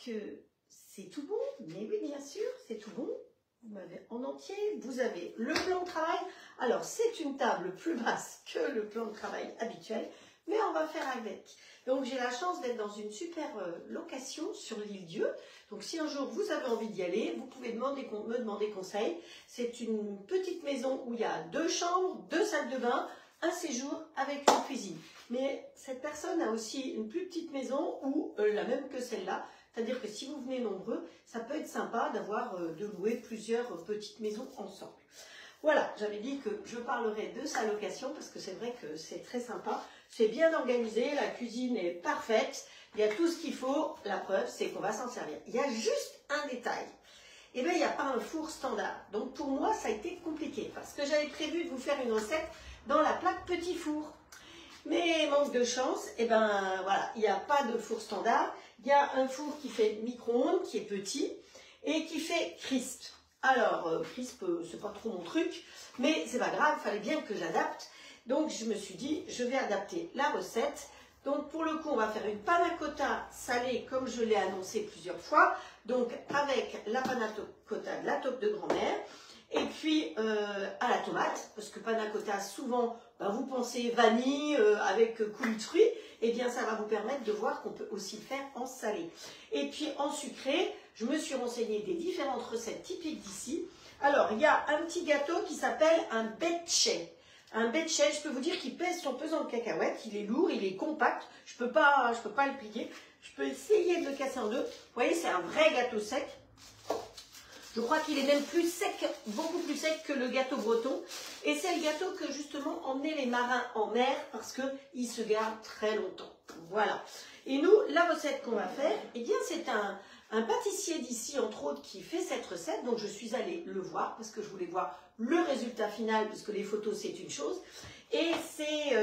que c'est tout bon. Mais oui, bien sûr, c'est tout bon. Vous m'avez en entier. Vous avez le plan de travail. Alors, c'est une table plus basse que le plan de travail habituel, mais on va faire avec. Donc, j'ai la chance d'être dans une super location sur l'île Dieu. Donc, si un jour vous avez envie d'y aller, vous pouvez me demander conseil. C'est une petite maison où il y a 2 chambres, 2 salles de bain, un séjour avec une cuisine. Mais cette personne a aussi une plus petite maison ou la même que celle-là. C'est-à-dire que si vous venez nombreux, ça peut être sympa d'avoir de louer plusieurs petites maisons ensemble. Voilà, j'avais dit que je parlerai de sa location parce que c'est vrai que c'est très sympa. C'est bien organisé, la cuisine est parfaite, il y a tout ce qu'il faut. La preuve, c'est qu'on va s'en servir. Il y a juste un détail. Eh bien, il n'y a pas un four standard. Donc pour moi, ça a été compliqué parce que j'avais prévu de vous faire une recette dans la plaque petit four. Mais manque de chance, eh ben voilà, il n'y a pas de four standard. Il y a un four qui fait micro-ondes, qui est petit, et qui fait crisp. Alors, crisp, c'est pas trop mon truc, mais c'est pas grave, il fallait bien que j'adapte. Donc, je me suis dit, je vais adapter la recette. Donc, pour le coup, on va faire une panna cotta salée, comme je l'ai annoncé plusieurs fois. Donc, avec la panna cotta de la taupe de grand-mère. Et puis, à la tomate, parce que panna cotta, souvent, vous pensez vanille avec coulis de fruits, eh bien ça va vous permettre de voir qu'on peut aussi le faire en salé. Et puis en sucré, je me suis renseignée des différentes recettes typiques d'ici. Alors, il y a un petit gâteau qui s'appelle un becce. Un becce, je peux vous dire qu'il pèse son pesant de cacahuètes, il est lourd, il est compact, je peux pas le plier. Je peux essayer de le casser en deux. Vous voyez, c'est un vrai gâteau sec. Je crois qu'il est même plus sec, beaucoup plus sec que le gâteau breton. Et c'est le gâteau que justement emmenaient les marins en mer parce qu'il se garde très longtemps. Voilà. Et nous, la recette qu'on va faire, eh bien c'est un pâtissier d'ici, entre autres, qui fait cette recette. Donc je suis allée le voir parce que je voulais voir le résultat final, parce que les photos c'est une chose. Et c'est...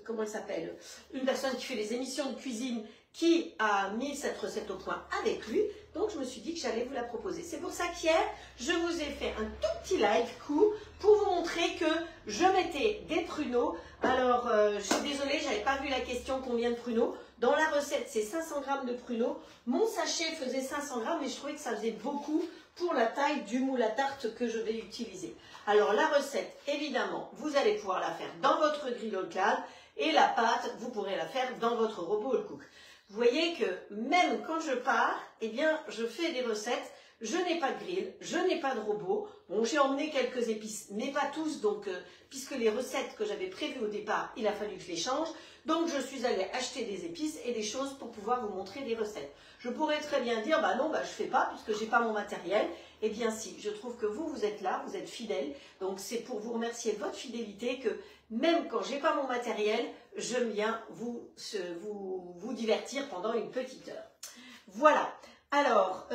comment elle s'appelle? Une personne qui fait des émissions de cuisine qui a mis cette recette au point avec lui. Donc, je me suis dit que j'allais vous la proposer. C'est pour ça qu'hier, je vous ai fait un tout petit live court pour vous montrer que je mettais des pruneaux. Alors, je suis désolée, je n'avais pas vu la question combien de pruneaux. Dans la recette, c'est 500 g de pruneaux. Mon sachet faisait 500 g, mais je trouvais que ça faisait beaucoup pour la taille du moule à tarte que je vais utiliser. Alors, la recette, évidemment, vous allez pouvoir la faire dans votre grill all clad et la pâte, vous pourrez la faire dans votre robot all cook. Vous voyez que même quand je pars, eh bien, je fais des recettes. Je n'ai pas de grill, je n'ai pas de robot. Bon, j'ai emmené quelques épices, mais pas tous. Donc, puisque les recettes que j'avais prévues au départ, il a fallu que je les change. Donc, je suis allée acheter des épices et des choses pour pouvoir vous montrer des recettes. Je pourrais très bien dire, bah non, bah je fais pas puisque j'ai pas mon matériel. Eh bien, si, je trouve que vous êtes là, vous êtes fidèles. Donc, c'est pour vous remercier de votre fidélité que même quand j'ai pas mon matériel, je viens vous divertir pendant une petite heure. Voilà. Alors,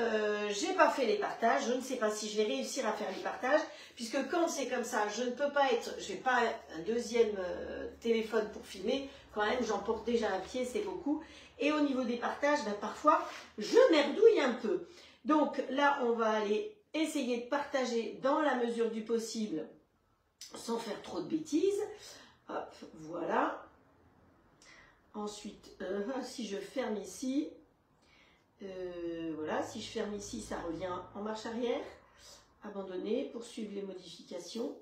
j'ai pas fait les partages, je ne sais pas si je vais réussir à faire les partages, puisque quand c'est comme ça, je ne peux pas être, je n'ai pas un deuxième téléphone pour filmer, quand même j'en porte déjà un pied, c'est beaucoup, et au niveau des partages, ben, parfois, je merdouille un peu. Donc là, on va aller essayer de partager dans la mesure du possible, sans faire trop de bêtises. Hop, voilà. Ensuite, si je ferme ici, voilà, si je ferme ici, ça revient en marche arrière. Abandonner, poursuivre les modifications.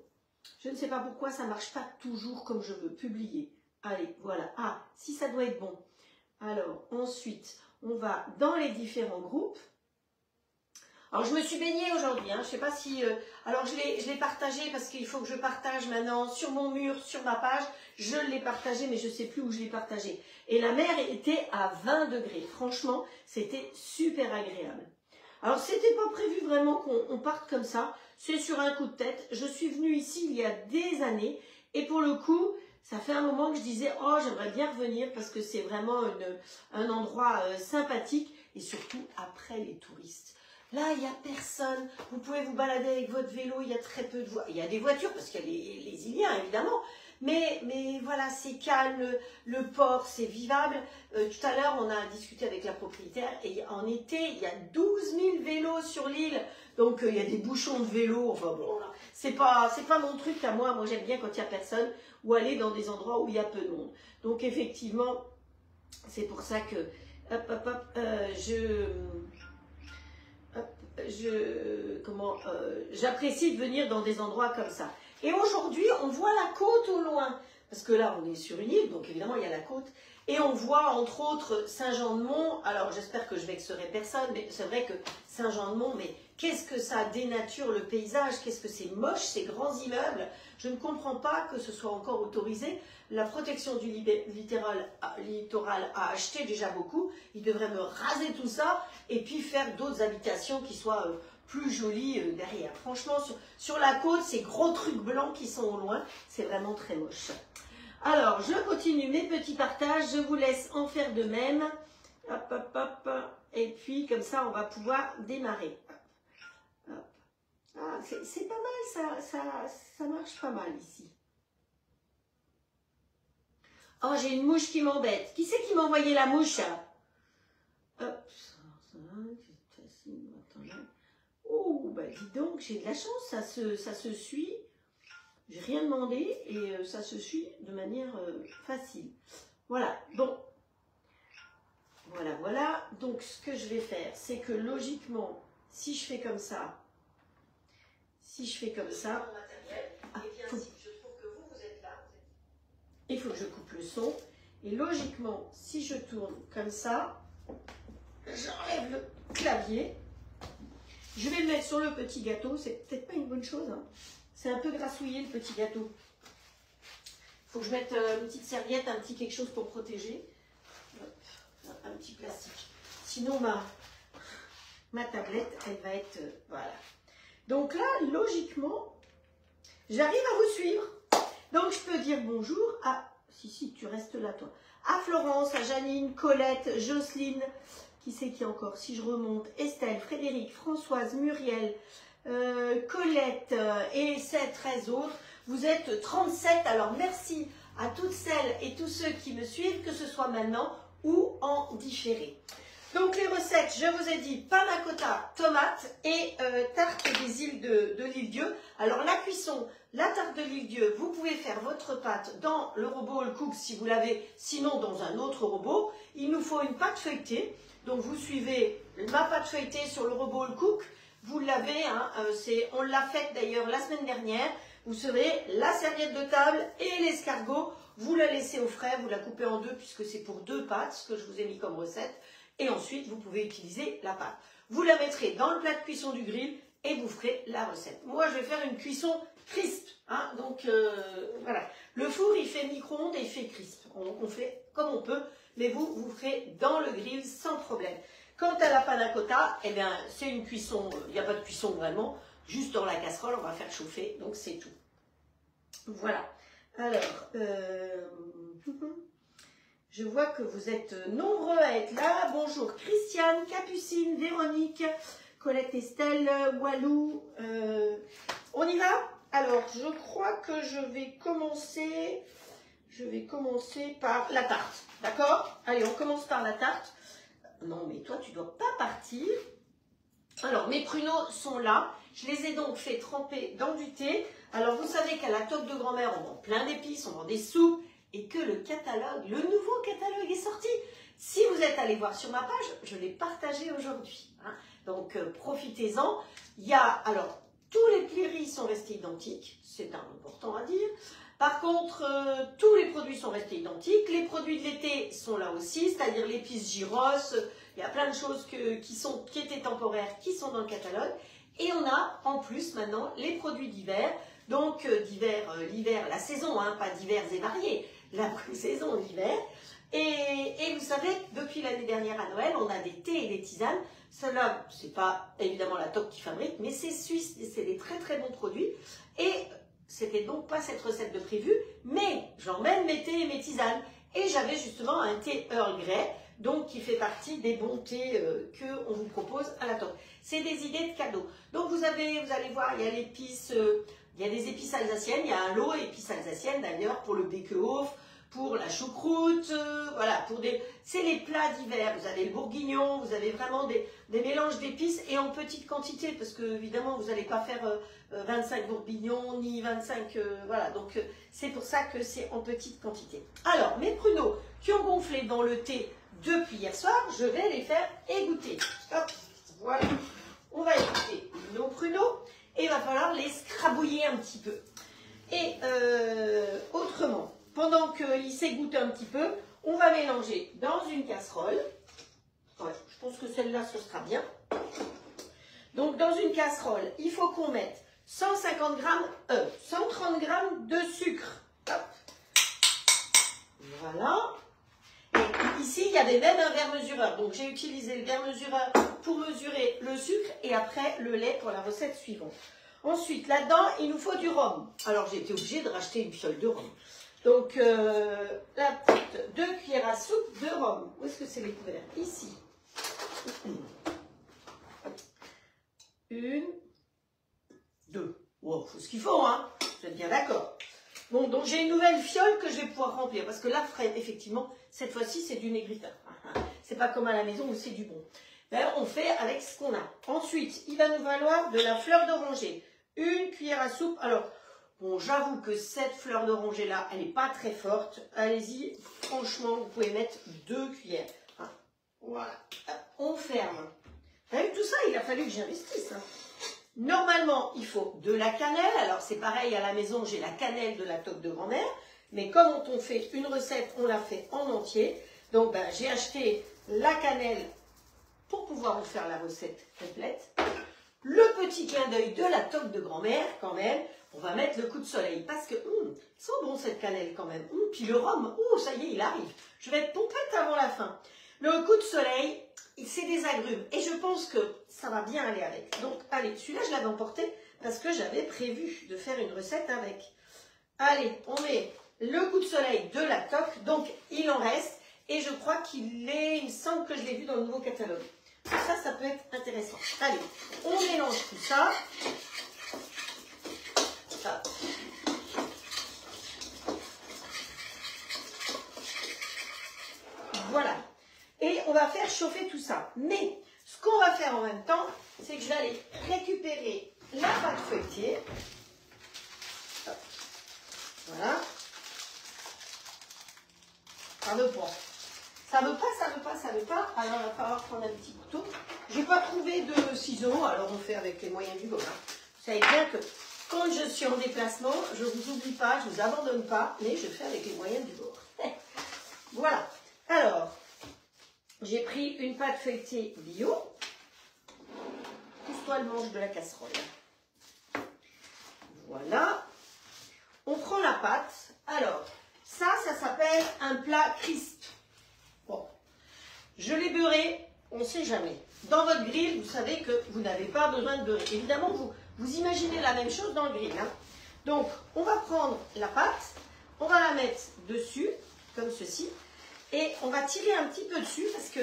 Je ne sais pas pourquoi ça ne marche pas toujours comme je veux. Publier. Allez, voilà. Ah, si ça doit être bon. Alors, ensuite, on va dans les différents groupes. Alors, je me suis baignée aujourd'hui, hein, je ne sais pas si... alors, je l'ai partagé parce qu'il faut que je partage maintenant sur mon mur, sur ma page. Je l'ai partagé, mais je ne sais plus où je l'ai partagé. Et la mer était à 20 degrés. Franchement, c'était super agréable. Alors, c'était pas prévu vraiment qu'on parte comme ça. C'est sur un coup de tête. Je suis venue ici il y a des années. Et pour le coup, ça fait un moment que je disais, oh, j'aimerais bien revenir parce que c'est vraiment un endroit sympathique. Et surtout, après les touristes. Là, il n'y a personne. Vous pouvez vous balader avec votre vélo. Il y a très peu de voitures. Il y a des voitures parce qu'il y a les Iliens, évidemment. Mais voilà, c'est calme. Le port, c'est vivable. Tout à l'heure, on a discuté avec la propriétaire. Et en été, il y a 12 000 vélos sur l'île. Donc, il y a des bouchons de vélos. Enfin, bon, c'est pas mon truc à moi. Moi, j'aime bien quand il n'y a personne ou aller dans des endroits où il y a peu de monde. Donc, effectivement, c'est pour ça que hop, hop, hop, j'apprécie de venir dans des endroits comme ça. Et aujourd'hui, on voit la côte au loin, parce que là, on est sur une île, donc évidemment, il y a la côte. Et on voit, entre autres, Saint-Jean-de-Mont. Alors, j'espère que je vexerai personne, mais c'est vrai que Saint-Jean-de-Mont, mais qu'est-ce que ça dénature le paysage, qu'est-ce que c'est moche, ces grands immeubles. Je ne comprends pas que ce soit encore autorisé. La protection du littoral a acheté déjà beaucoup. Ils devraient me raser tout ça et puis faire d'autres habitations qui soient plus jolies derrière. Franchement, sur la côte, ces gros trucs blancs qui sont au loin, c'est vraiment très moche. Alors, je continue mes petits partages. Je vous laisse en faire de même. Hop, hop, hop. Et puis, comme ça, on va pouvoir démarrer. Hop, hop. Ah, c'est pas mal, ça marche pas mal ici. Oh, j'ai une mouche qui m'embête. Qui c'est qui m'a envoyé la mouche? Hop. Oh, bah dis donc, j'ai de la chance, ça se suit. J'ai rien demandé et ça se suit de manière facile. Voilà, bon. Voilà. Donc, ce que je vais faire, c'est que logiquement, si je fais comme ça, il faut que je coupe le son. Et logiquement, si je tourne comme ça, j'enlève le clavier. Je vais le mettre sur le petit gâteau. C'est peut-être pas une bonne chose, hein. C'est un peu grassouillé le petit gâteau. Il faut que je mette une petite serviette, un petit quelque chose pour protéger. Un petit plastique. Sinon, ma tablette, elle va être... voilà. Donc là, logiquement, j'arrive à vous suivre. Donc, je peux dire bonjour à... Si, tu restes là, toi. À Florence, à Janine, Colette, Jocelyne. Qui c'est qui encore? Si je remonte, Estelle, Frédéric, Françoise, Muriel, Colette et 13 autres. Vous êtes 37. Alors, merci à toutes celles et tous ceux qui me suivent, que ce soit maintenant ou en différé. Donc, les recettes, je vous ai dit panna cotta, tomate et tarte des îles de l'Île-Dieu. Alors, la cuisson, la tarte de l'Île-Dieu, vous pouvez faire votre pâte dans le robot le cook si vous l'avez, sinon dans un autre robot. Il nous faut une pâte feuilletée. Donc, vous suivez ma pâte feuilletée sur le robot le cook. Vous l'avez, hein, on l'a faite d'ailleurs la semaine dernière. Vous savez, la serviette de table et l'escargot, vous la laissez au frais, vous la coupez en deux puisque c'est pour 2 pâtes, ce que je vous ai mis comme recette. Et ensuite, vous pouvez utiliser la pâte. Vous la mettrez dans le plat de cuisson du grill et vous ferez la recette. Moi, je vais faire une cuisson crisp. Hein, donc, voilà. Le four, il fait micro-ondes et il fait crisp. On fait comme on peut, mais vous ferez dans le grill sans problème. Quant à la panna cotta, eh bien, c'est une cuisson, il n'y a pas de cuisson vraiment, juste dans la casserole, on va faire chauffer, donc c'est tout. Voilà. Alors, je vois que vous êtes nombreux à être là. Bonjour Christiane, Capucine, Véronique, Colette, Estelle, Walou. On y va? Alors, je crois que je vais commencer par la tarte. D'accord? Allez, on commence par la tarte. Non, mais toi, tu ne dois pas partir. Alors, mes pruneaux sont là. Je les ai donc fait tremper dans du thé. Alors, vous savez qu'à la toque de grand-mère, on vend plein d'épices, on vend des soupes et que le catalogue, le nouveau catalogue est sorti. Si vous êtes allé voir sur ma page, je l'ai partagé aujourd'hui. Hein. Donc, profitez-en. Il y a, alors, tous les plis sont restés identiques. C'est important à dire. Par contre, tous les produits sont restés identiques. Les produits de l'été sont là aussi, c'est-à-dire l'épice gyros. Il y a plein de choses qui étaient temporaires, qui sont dans le catalogue. Et on a en plus maintenant les produits d'hiver. Donc l'hiver, la saison, hein, pas divers et variés, la saison l'hiver. Et vous savez, depuis l'année dernière à Noël, on a des thés et des tisanes. Cela, c'est pas évidemment la top qui fabrique, mais c'est suisse, c'est des très très bons produits. Et c'était donc pas cette recette de prévue, mais j'emmène mes thés et mes tisanes. Et j'avais justement un thé Earl Grey, donc qui fait partie des bons thés qu'on vous propose à la top. C'est des idées de cadeaux. Donc vous allez voir, il y a l'épice, il y a des épices alsaciennes, il y a un lot épices alsaciennes d'ailleurs pour le Bekehof, pour la choucroute, voilà, c'est les plats d'hiver. Vous avez le bourguignon, vous avez vraiment des mélanges d'épices et en petite quantité parce que évidemment vous n'allez pas faire 25 bourguignons ni 25, voilà. Donc c'est pour ça que c'est en petite quantité. Alors mes pruneaux qui ont gonflé dans le thé depuis hier soir, je vais les faire égoutter. Hop, voilà. On va égoutter nos pruneaux et il va falloir les scrabouiller un petit peu. Et autrement, pendant qu'ils s'égouttent un petit peu, on va mélanger dans une casserole. Ouais, je pense que celle-là, ce sera bien. Donc, dans une casserole, il faut qu'on mette 130 grammes de sucre. Hop. Voilà. Et ici, il y avait même un verre mesureur. Donc, j'ai utilisé le verre mesureur pour mesurer le sucre et après le lait pour la recette suivante. Ensuite, là-dedans, il nous faut du rhum. Alors, j'ai été obligée de racheter une fiole de rhum. Donc, la petite 2 cuillères à soupe de rhum. Où est-ce que c'est les couverts? Ici. 1, 2. Wow, faut ce qu'il faut, hein. Vous êtes bien d'accord. Bon, donc j'ai une nouvelle fiole que je vais pouvoir remplir. Parce que là, effectivement, cette fois-ci, c'est du négrita. C'est pas comme à la maison où c'est du bon. Ben, on fait avec ce qu'on a. Ensuite, il va nous falloir de la fleur d'oranger. 1 cuillère à soupe. Alors, bon, j'avoue que cette fleur d'oranger là, elle n'est pas très forte. Allez-y, franchement, vous pouvez mettre 2 cuillères. Voilà, on ferme. Vous avez vu tout ça, il a fallu que j'investisse. Normalement, il faut de la cannelle. Alors, c'est pareil, à la maison, j'ai la cannelle de la toque de grand-mère. Mais comme on fait une recette, on la fait en entier. Donc, ben, j'ai acheté la cannelle pour pouvoir vous faire la recette complète. Le petit clin d'œil de la toque de grand-mère, quand même, on va mettre le coup de soleil. Parce que, ils sont bons cette cannelle quand même. Puis le rhum, ça y est, il arrive. Je vais être pompette avant la fin. Le coup de soleil, c'est des agrumes. Et je pense que ça va bien aller avec. Donc, allez, celui-là, je l'avais emporté parce que j'avais prévu de faire une recette avec. Allez, on met le coup de soleil de la toque. Donc, il en reste. Et je crois il me semble que je l'ai vu dans le nouveau catalogue. Ça peut être intéressant. Allez, on mélange tout ça. Hop. Voilà. Et on va faire chauffer tout ça. Mais ce qu'on va faire en même temps, c'est que je vais aller récupérer la pâte feuilletée. Hop. Voilà. Ça veut pas. Ça veut pas. Alors il va falloir prendre un petit couteau. Je n'ai pas trouvé de ciseaux, alors on fait avec les moyens du bord. Vous savez bien que quand je suis en déplacement, je ne vous oublie pas, je ne vous abandonne pas, mais je fais avec les moyens du bord. Voilà. Alors, j'ai pris une pâte feuilletée bio. Pousse-toi le manche de la casserole. Voilà. On prend la pâte. Alors, ça s'appelle un plat crisp. Bon. Je l'ai beurré, on ne sait jamais. Dans votre grill, vous savez que vous n'avez pas besoin de beurrer. Évidemment, vous imaginez la même chose dans le grill. Hein. Donc, on va prendre la pâte, on va la mettre dessus, comme ceci. Et on va tirer un petit peu dessus parce que,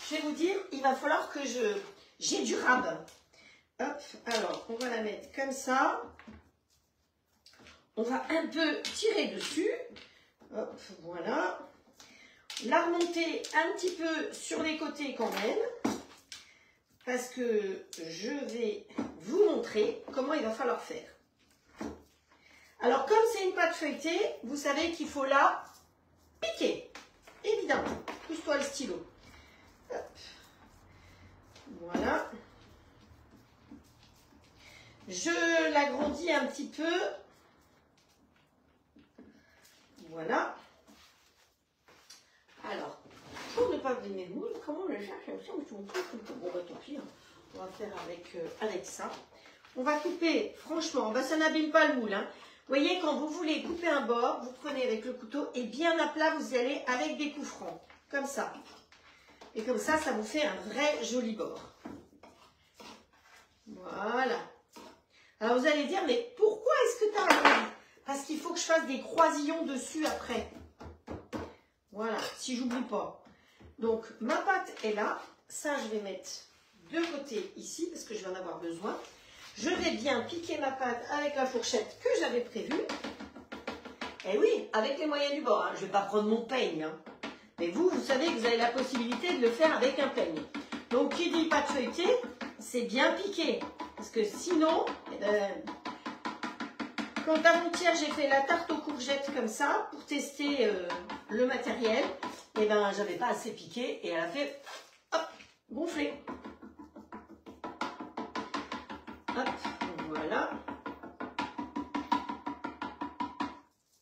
je vais vous dire, il va falloir que j'ai du rab. Hop, alors, on va la mettre comme ça. On va un peu tirer dessus. Hop, voilà. La remonter un petit peu sur les côtés quand même. Parce que je vais vous montrer comment il va falloir faire. Alors, comme c'est une pâte feuilletée, vous savez qu'il faut la piquer. Évidemment. Pousse-toi le stylo. Hop. Voilà. Je l'agrandis un petit peu. Voilà. Alors, pour ne pas abîmer le moule, comment on le cherche comme ça, bon, bah tant pis, hein. On va faire avec ça. On va couper, franchement, ça n'abîme pas le moule. Hein. Vous voyez, quand vous voulez couper un bord, vous prenez avec le couteau et bien à plat, vous y allez avec des coups francs, comme ça. Et comme ça, ça vous fait un vrai joli bord. Voilà. Alors vous allez dire, mais pourquoi est-ce que tu as agrandi? Parce qu'il faut que je fasse des croisillons dessus après. Voilà, si j'oublie pas. Donc, ma pâte est là. Ça, je vais mettre de côté ici, parce que je vais en avoir besoin. Je vais bien piquer ma pâte avec la fourchette que j'avais prévue. Et oui, avec les moyens du bord. Hein. Je ne vais pas prendre mon peigne. Hein. Mais vous savez que vous avez la possibilité de le faire avec un peigne. Donc, qui dit pâte feuilletée, c'est bien piqué. Parce que sinon, quand avant-hier, j'ai fait la tarte aux courgettes comme ça, pour tester le matériel. et ben j'avais pas assez piqué et elle a fait hop, gonfler. Hop, voilà.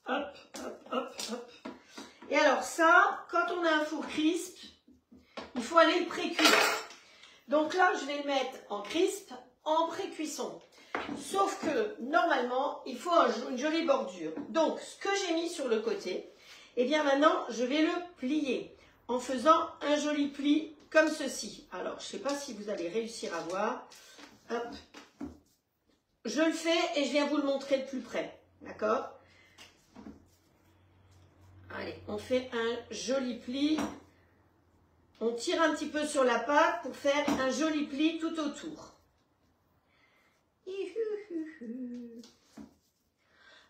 Hop, hop, hop, hop. Et alors ça, quand on a un four crisp, il faut aller le pré-cuire. Donc là, je vais le mettre en crisp, en pré-cuisson. Sauf que, normalement, il faut une jolie bordure. Donc, ce que j'ai mis sur le côté, eh bien maintenant, je vais le plier en faisant un joli pli comme ceci. Alors, je ne sais pas si vous allez réussir à voir. Hop. Je le fais et je viens vous le montrer de plus près. D'accord? Allez, on fait un joli pli. On tire un petit peu sur la pâte pour faire un joli pli tout autour.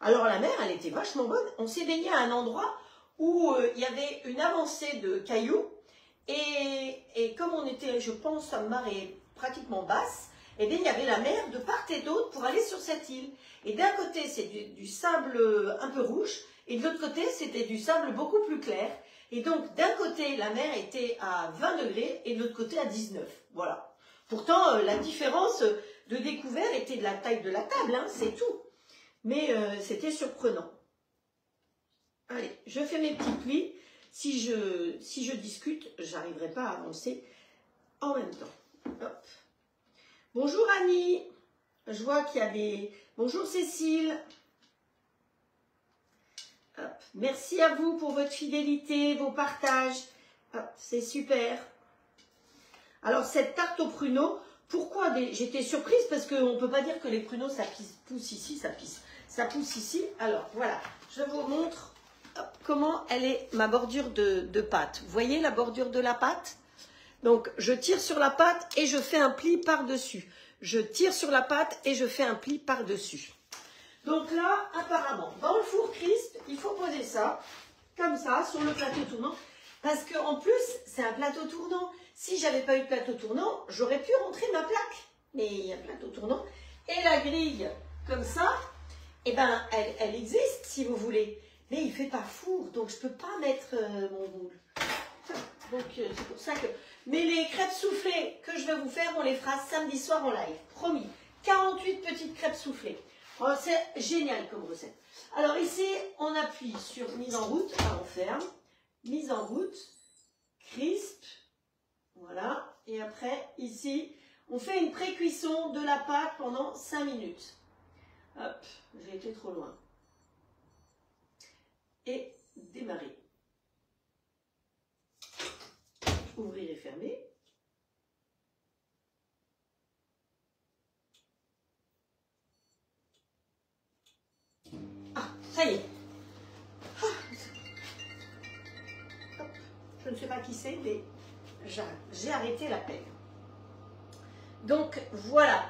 Alors la mer, elle était vachement bonne. On s'est baigné à un endroit où il y avait une avancée de cailloux. Et comme on était, je pense, à marée pratiquement basse, eh bien, il y avait la mer de part et d'autre pour aller sur cette île. Et d'un côté, c'est du sable un peu rouge. Et de l'autre côté, c'était du sable beaucoup plus clair. Et donc, d'un côté, la mer était à 20 degrés et de l'autre côté à 19. Voilà. Pourtant, la différence de découvert était de la taille de la table, hein, c'est tout. Mais c'était surprenant. Allez, je fais mes petits plis. Si je discute, j'arriverai pas à avancer en même temps. Hop. Bonjour Annie. Je vois qu'il y a des... Bonjour Cécile. Hop. Merci à vous pour votre fidélité, vos partages. C'est super. Alors, cette tarte aux pruneaux, pourquoi j'étais surprise parce qu'on ne peut pas dire que les pruneaux, ça pousse ici, ça pousse ici. Alors, voilà, je vous montre comment elle est, ma bordure de pâte. Vous voyez la bordure de la pâte? Donc, je tire sur la pâte et je fais un pli par-dessus. Je tire sur la pâte et je fais un pli par-dessus. Donc là, apparemment, dans le four crisp, il faut poser ça, comme ça, sur le plateau tournant. Parce qu'en plus, c'est un plateau tournant. Si j'avais pas eu de plateau tournant, j'aurais pu rentrer ma plaque. Mais il y a un plateau tournant. Et la grille, comme ça, eh ben, elle existe, si vous voulez. Mais il fait pas four, donc je peux pas mettre mon moule. Donc, c'est pour ça que... Mais les crêpes soufflées que je vais vous faire, on les fera samedi soir en live. Promis. 48 petites crêpes soufflées. Oh, c'est génial comme recette. Alors ici, on appuie sur mise en route. On ferme. Mise en route. Crisp. Voilà. Et après, ici, on fait une pré-cuisson de la pâte pendant 5 minutes. Hop, j'ai été trop loin. Et démarrer. Ouvrir et fermer. Ah, ça y est. Ah. Hop. Je ne sais pas qui c'est, mais j'ai arrêté la pelle. Donc, voilà.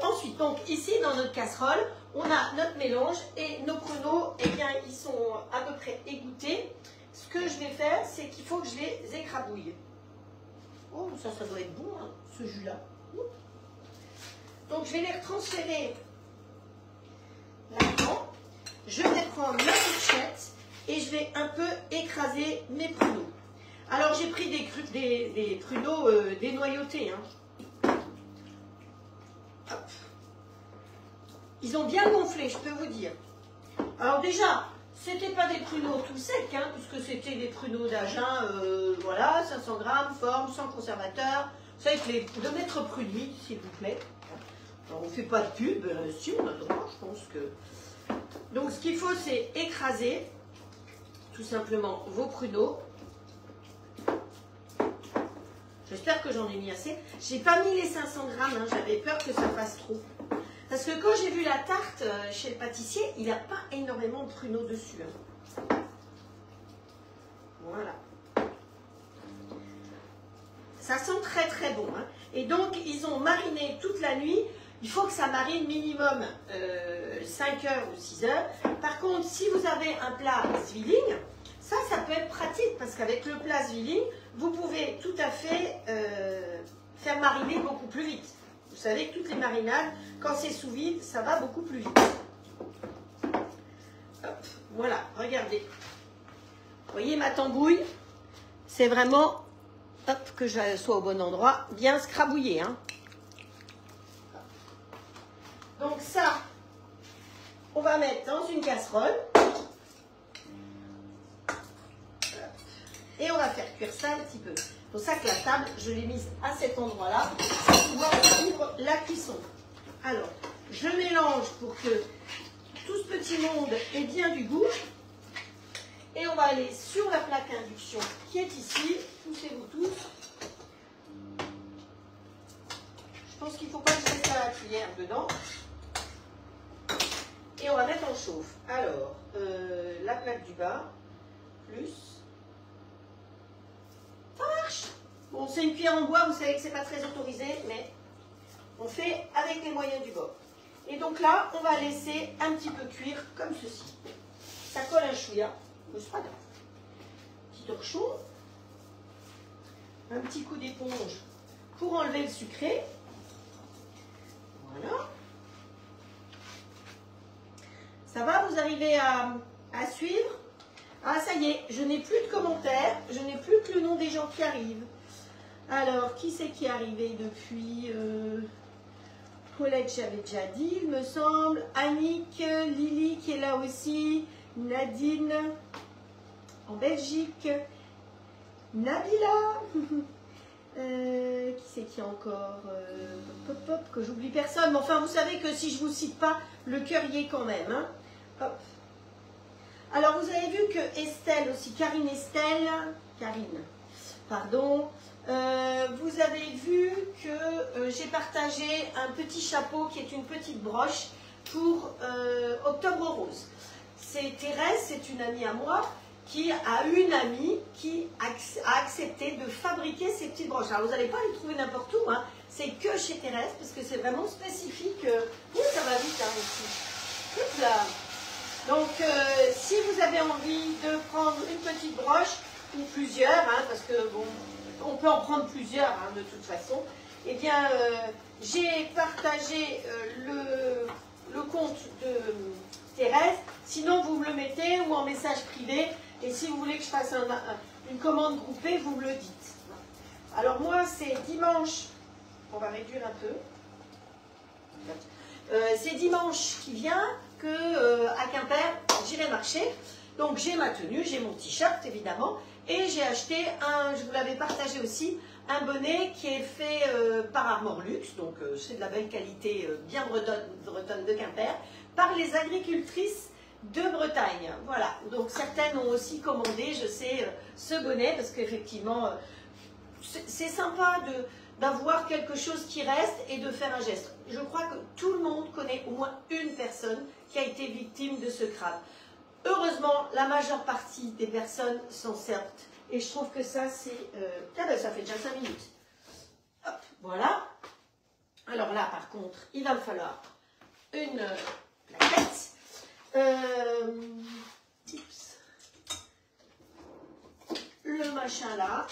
Ensuite, donc ici, dans notre casserole, on a notre mélange et nos pruneaux, eh bien, ils sont à peu près égouttés. Ce que je vais faire, c'est qu'il faut que je les écrabouille. Oh, ça doit être bon, hein, ce jus-là. Donc, je vais les retransférer là-dedans. Je vais prendre ma fourchette et je vais un peu écraser mes pruneaux. Alors, j'ai pris des pruneaux dénoyautés. Hein. Hop. Ils ont bien gonflé, je peux vous dire. Alors déjà, c'était pas des pruneaux tout secs, hein, puisque c'était des pruneaux d'Agen, voilà, 500 grammes, forme, sans conservateur. Vous savez que de mettre pruneaux, s'il vous plaît. Alors, on ne fait pas de pub, si on a le droit, je pense que... Donc ce qu'il faut, c'est écraser tout simplement vos pruneaux. J'espère que j'en ai mis assez. J'ai pas mis les 500 grammes, hein, j'avais peur que ça fasse trop. Parce que quand j'ai vu la tarte chez le pâtissier, il n'y a pas énormément de pruneaux dessus. Hein. Voilà. Ça sent très très bon. Hein. Et donc, ils ont mariné toute la nuit. Il faut que ça marine minimum 5 heures ou 6 heures. Par contre, si vous avez un plat Zwilling, ça peut être pratique. Parce qu'avec le plat Zwilling, vous pouvez tout à fait faire mariner beaucoup plus vite. Vous savez que toutes les marinades, quand c'est sous vide, ça va beaucoup plus vite. Hop, voilà, regardez. voyez ma tambouille, c'est vraiment, hop, que je sois au bon endroit, bien scrabouillé. Hein. Donc ça, on va mettre dans une casserole. Et on va faire cuire ça un petit peu. C'est pour ça que la table, je l'ai mise à cet endroit-là pour pouvoir suivre la cuisson. Alors, je mélange pour que tout ce petit monde ait bien du goût. Et on va aller sur la plaque induction qui est ici. Poussez-vous tous. Je pense qu'il ne faut pas que je mette la cuillère dedans. Et on va mettre en chauffe. Alors, la plaque du bas, plus. Ça marche. Bon, c'est une cuillère en bois, vous savez que c'est pas très autorisé, mais on fait avec les moyens du bord. Et donc là, on va laisser un petit peu cuire comme ceci. Ça colle un chouïa, mais c'est pas grave. Petit torchon, un petit coup d'éponge pour enlever le sucré. Voilà. Ça va, vous arrivez à suivre? Ah, ça y est, je n'ai plus de commentaires, je n'ai plus que le nom des gens qui arrivent. Alors, qui c'est qui est arrivé depuis Paulette, j'avais déjà dit, il me semble. Annick, Lily qui est là aussi. Nadine, en Belgique. Nabila. Qui c'est qui encore que j'oublie personne. Mais enfin, vous savez que si je ne vous cite pas, le cœur y est quand même. Hein. Hop. Alors, vous avez vu que Estelle aussi, Karine, pardon, vous avez vu que j'ai partagé un petit chapeau qui est une petite broche pour Octobre Rose. C'est Thérèse, c'est une amie à moi, qui a une amie qui a accepté de fabriquer ces petites broches. Alors, vous n'allez pas les trouver n'importe où, hein. C'est que chez Thérèse, parce que c'est vraiment spécifique. Ouh, ça va vite, hein, ici. Hop là. Donc, si vous avez envie de prendre une petite broche, ou plusieurs, hein, parce que bon, on peut en prendre plusieurs hein, de toute façon, eh bien, j'ai partagé le compte de Thérèse. Sinon, vous me le mettez ou en message privé. Et si vous voulez que je fasse une commande groupée, vous me le dites. Alors, moi, c'est dimanche. On va réduire un peu. C'est dimanche qui vient que à Quimper, j'irai marcher. Donc j'ai ma tenue, j'ai mon t-shirt évidemment, et j'ai acheté je vous l'avais partagé aussi, un bonnet qui est fait par Armor Luxe, donc c'est de la belle qualité bien bretonne de Quimper, par les agricultrices de Bretagne. Voilà, donc certaines ont aussi commandé, je sais, ce bonnet, parce qu'effectivement, c'est sympa d'avoir quelque chose qui reste et de faire un geste. Je crois que tout le monde connaît au moins une personne qui a été victime de ce crabe. Heureusement, la majeure partie des personnes s'en servent. Et je trouve que ça, c'est... Ah ben, ça fait déjà 5 minutes. Hop, voilà. Alors là, par contre, il va me falloir une plaquette. Tips. Le machin là.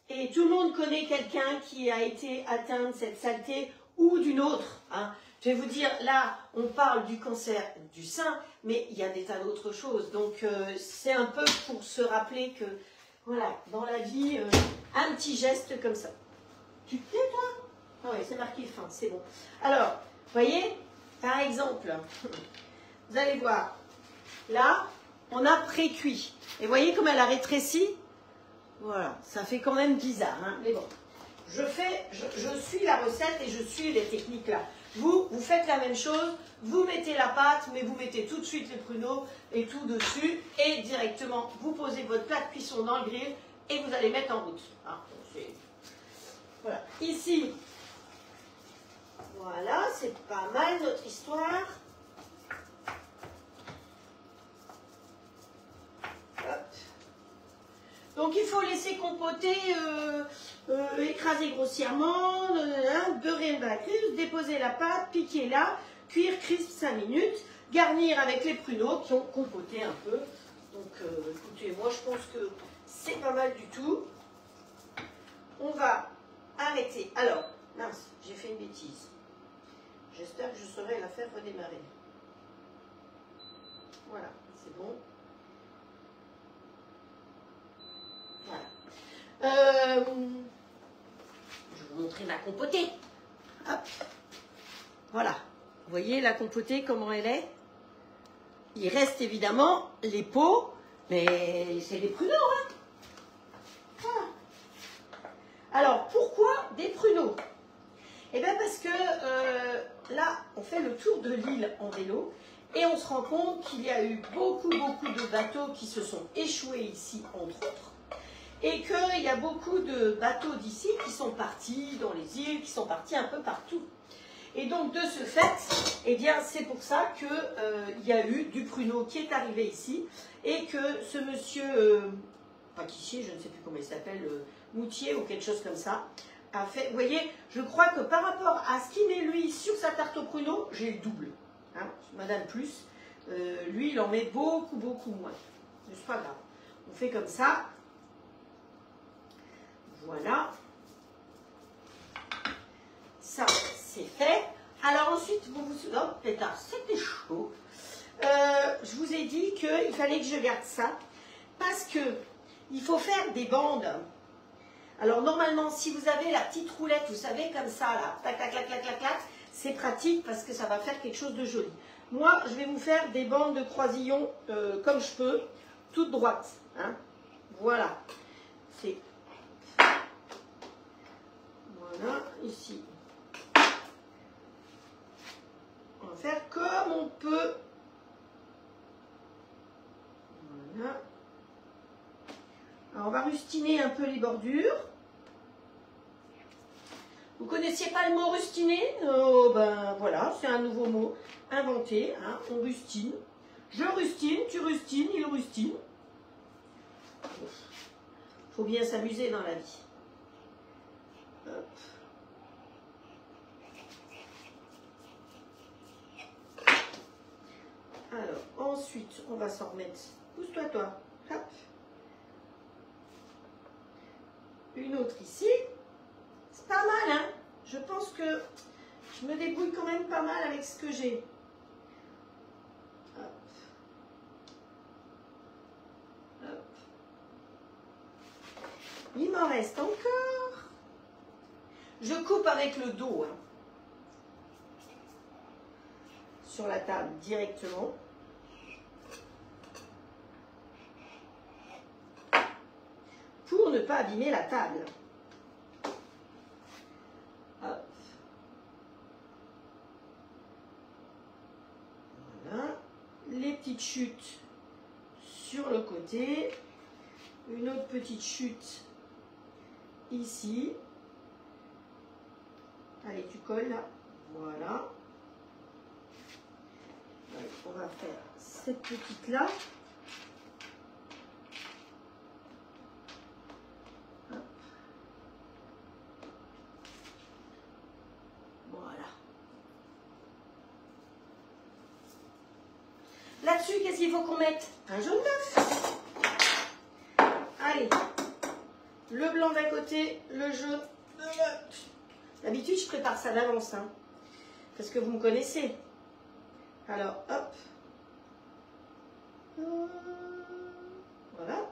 Et tout le monde connaît quelqu'un qui a été atteint de cette saleté ou d'une autre. Hein. Je vais vous dire, là, on parle du cancer du sein, mais il y a des tas d'autres choses. Donc, c'est un peu pour se rappeler que, voilà, dans la vie, un petit geste comme ça. Tu te plais, toi? Ah oui, c'est marqué fin, c'est bon. Alors, vous voyez, par exemple, vous allez voir, là, on a pré-cuit. Et vous voyez comme elle a rétréci? Voilà, ça fait quand même bizarre, hein, mais bon. Je suis la recette et je suis les techniques là. Vous faites la même chose, vous mettez la pâte, mais vous mettez tout de suite les pruneaux et tout dessus, et directement, vous posez votre plat de cuisson dans le grill, et vous allez mettre en route. Ah, voilà, ici, voilà, c'est pas mal notre histoire. Hop. Donc il faut laisser compoter, écraser grossièrement, beurrer dans la crisp, déposer la pâte, piquer là, cuire crisp 5 minutes, garnir avec les pruneaux qui ont compoté un peu. Donc écoutez, moi je pense que c'est pas mal du tout. On va arrêter. Alors, mince, j'ai fait une bêtise. J'espère que je saurai la faire redémarrer. Voilà, c'est bon. vais vous montrer ma compotée. Hop. Voilà. Vous voyez la compotée, comment elle est? Il reste évidemment les peaux, mais c'est des pruneaux. Hein. Voilà. Alors, pourquoi des pruneaux? Eh bien, parce que là, on fait le tour de l'île en vélo et on se rend compte qu'il y a eu beaucoup de bateaux qui se sont échoués ici, entre autres. Et qu'il y a beaucoup de bateaux d'ici qui sont partis dans les îles, qui sont partis un peu partout. Et donc, de ce fait, eh bien, c'est pour ça qu'il y a eu du pruneau qui est arrivé ici et que ce monsieur, pâtissier, je ne sais plus comment il s'appelle, Moutier ou quelque chose comme ça, a fait. Vous voyez, je crois que par rapport à ce qu'il met lui sur sa tarte au pruneau, j'ai le double. Hein, Madame Plus, lui, il en met beaucoup moins. Mais c'est pas grave. On fait comme ça. Voilà. Ça, c'est fait. Alors ensuite, vous vous souvenez, oh, pétard, c'était chaud. Je vous ai dit qu'il fallait que je garde ça parce que il faut faire des bandes. Alors normalement, si vous avez la petite roulette, vous savez, comme ça, là, tac, tac, tac, tac, tac, tac, c'est pratique parce que ça va faire quelque chose de joli. Moi, je vais vous faire des bandes de croisillons comme je peux, toutes droites. Hein. Voilà. C'est... Voilà, ici. On va faire comme on peut. Voilà. Alors, on va rustiner un peu les bordures. Vous connaissiez pas le mot rustiner? Oh, ben voilà, c'est un nouveau mot inventé. Hein, on rustine. Je rustine, tu rustines, il rustine. Faut bien s'amuser dans la vie. Hop. Alors, ensuite, on va s'en remettre. Pousse-toi, toi. Hop. Une autre ici. C'est pas mal, hein? Je pense que je me débrouille quand même pas mal avec ce que j'ai. Hop. Hop. Il m'en reste encore. Je coupe avec le dos, hein, sur la table directement. Pour ne pas abîmer la table. Hop. Voilà. Les petites chutes sur le côté. Une autre petite chute ici. Allez, tu colles là. Voilà. Allez, on va faire cette petite là. Là-dessus, qu'est-ce qu'il faut qu'on mette? Un jaune d'œuf. Allez, le blanc d'un côté, le jaune de l'autre. D'habitude, je prépare ça d'avance, hein, parce que vous me connaissez. Alors, hop. Voilà.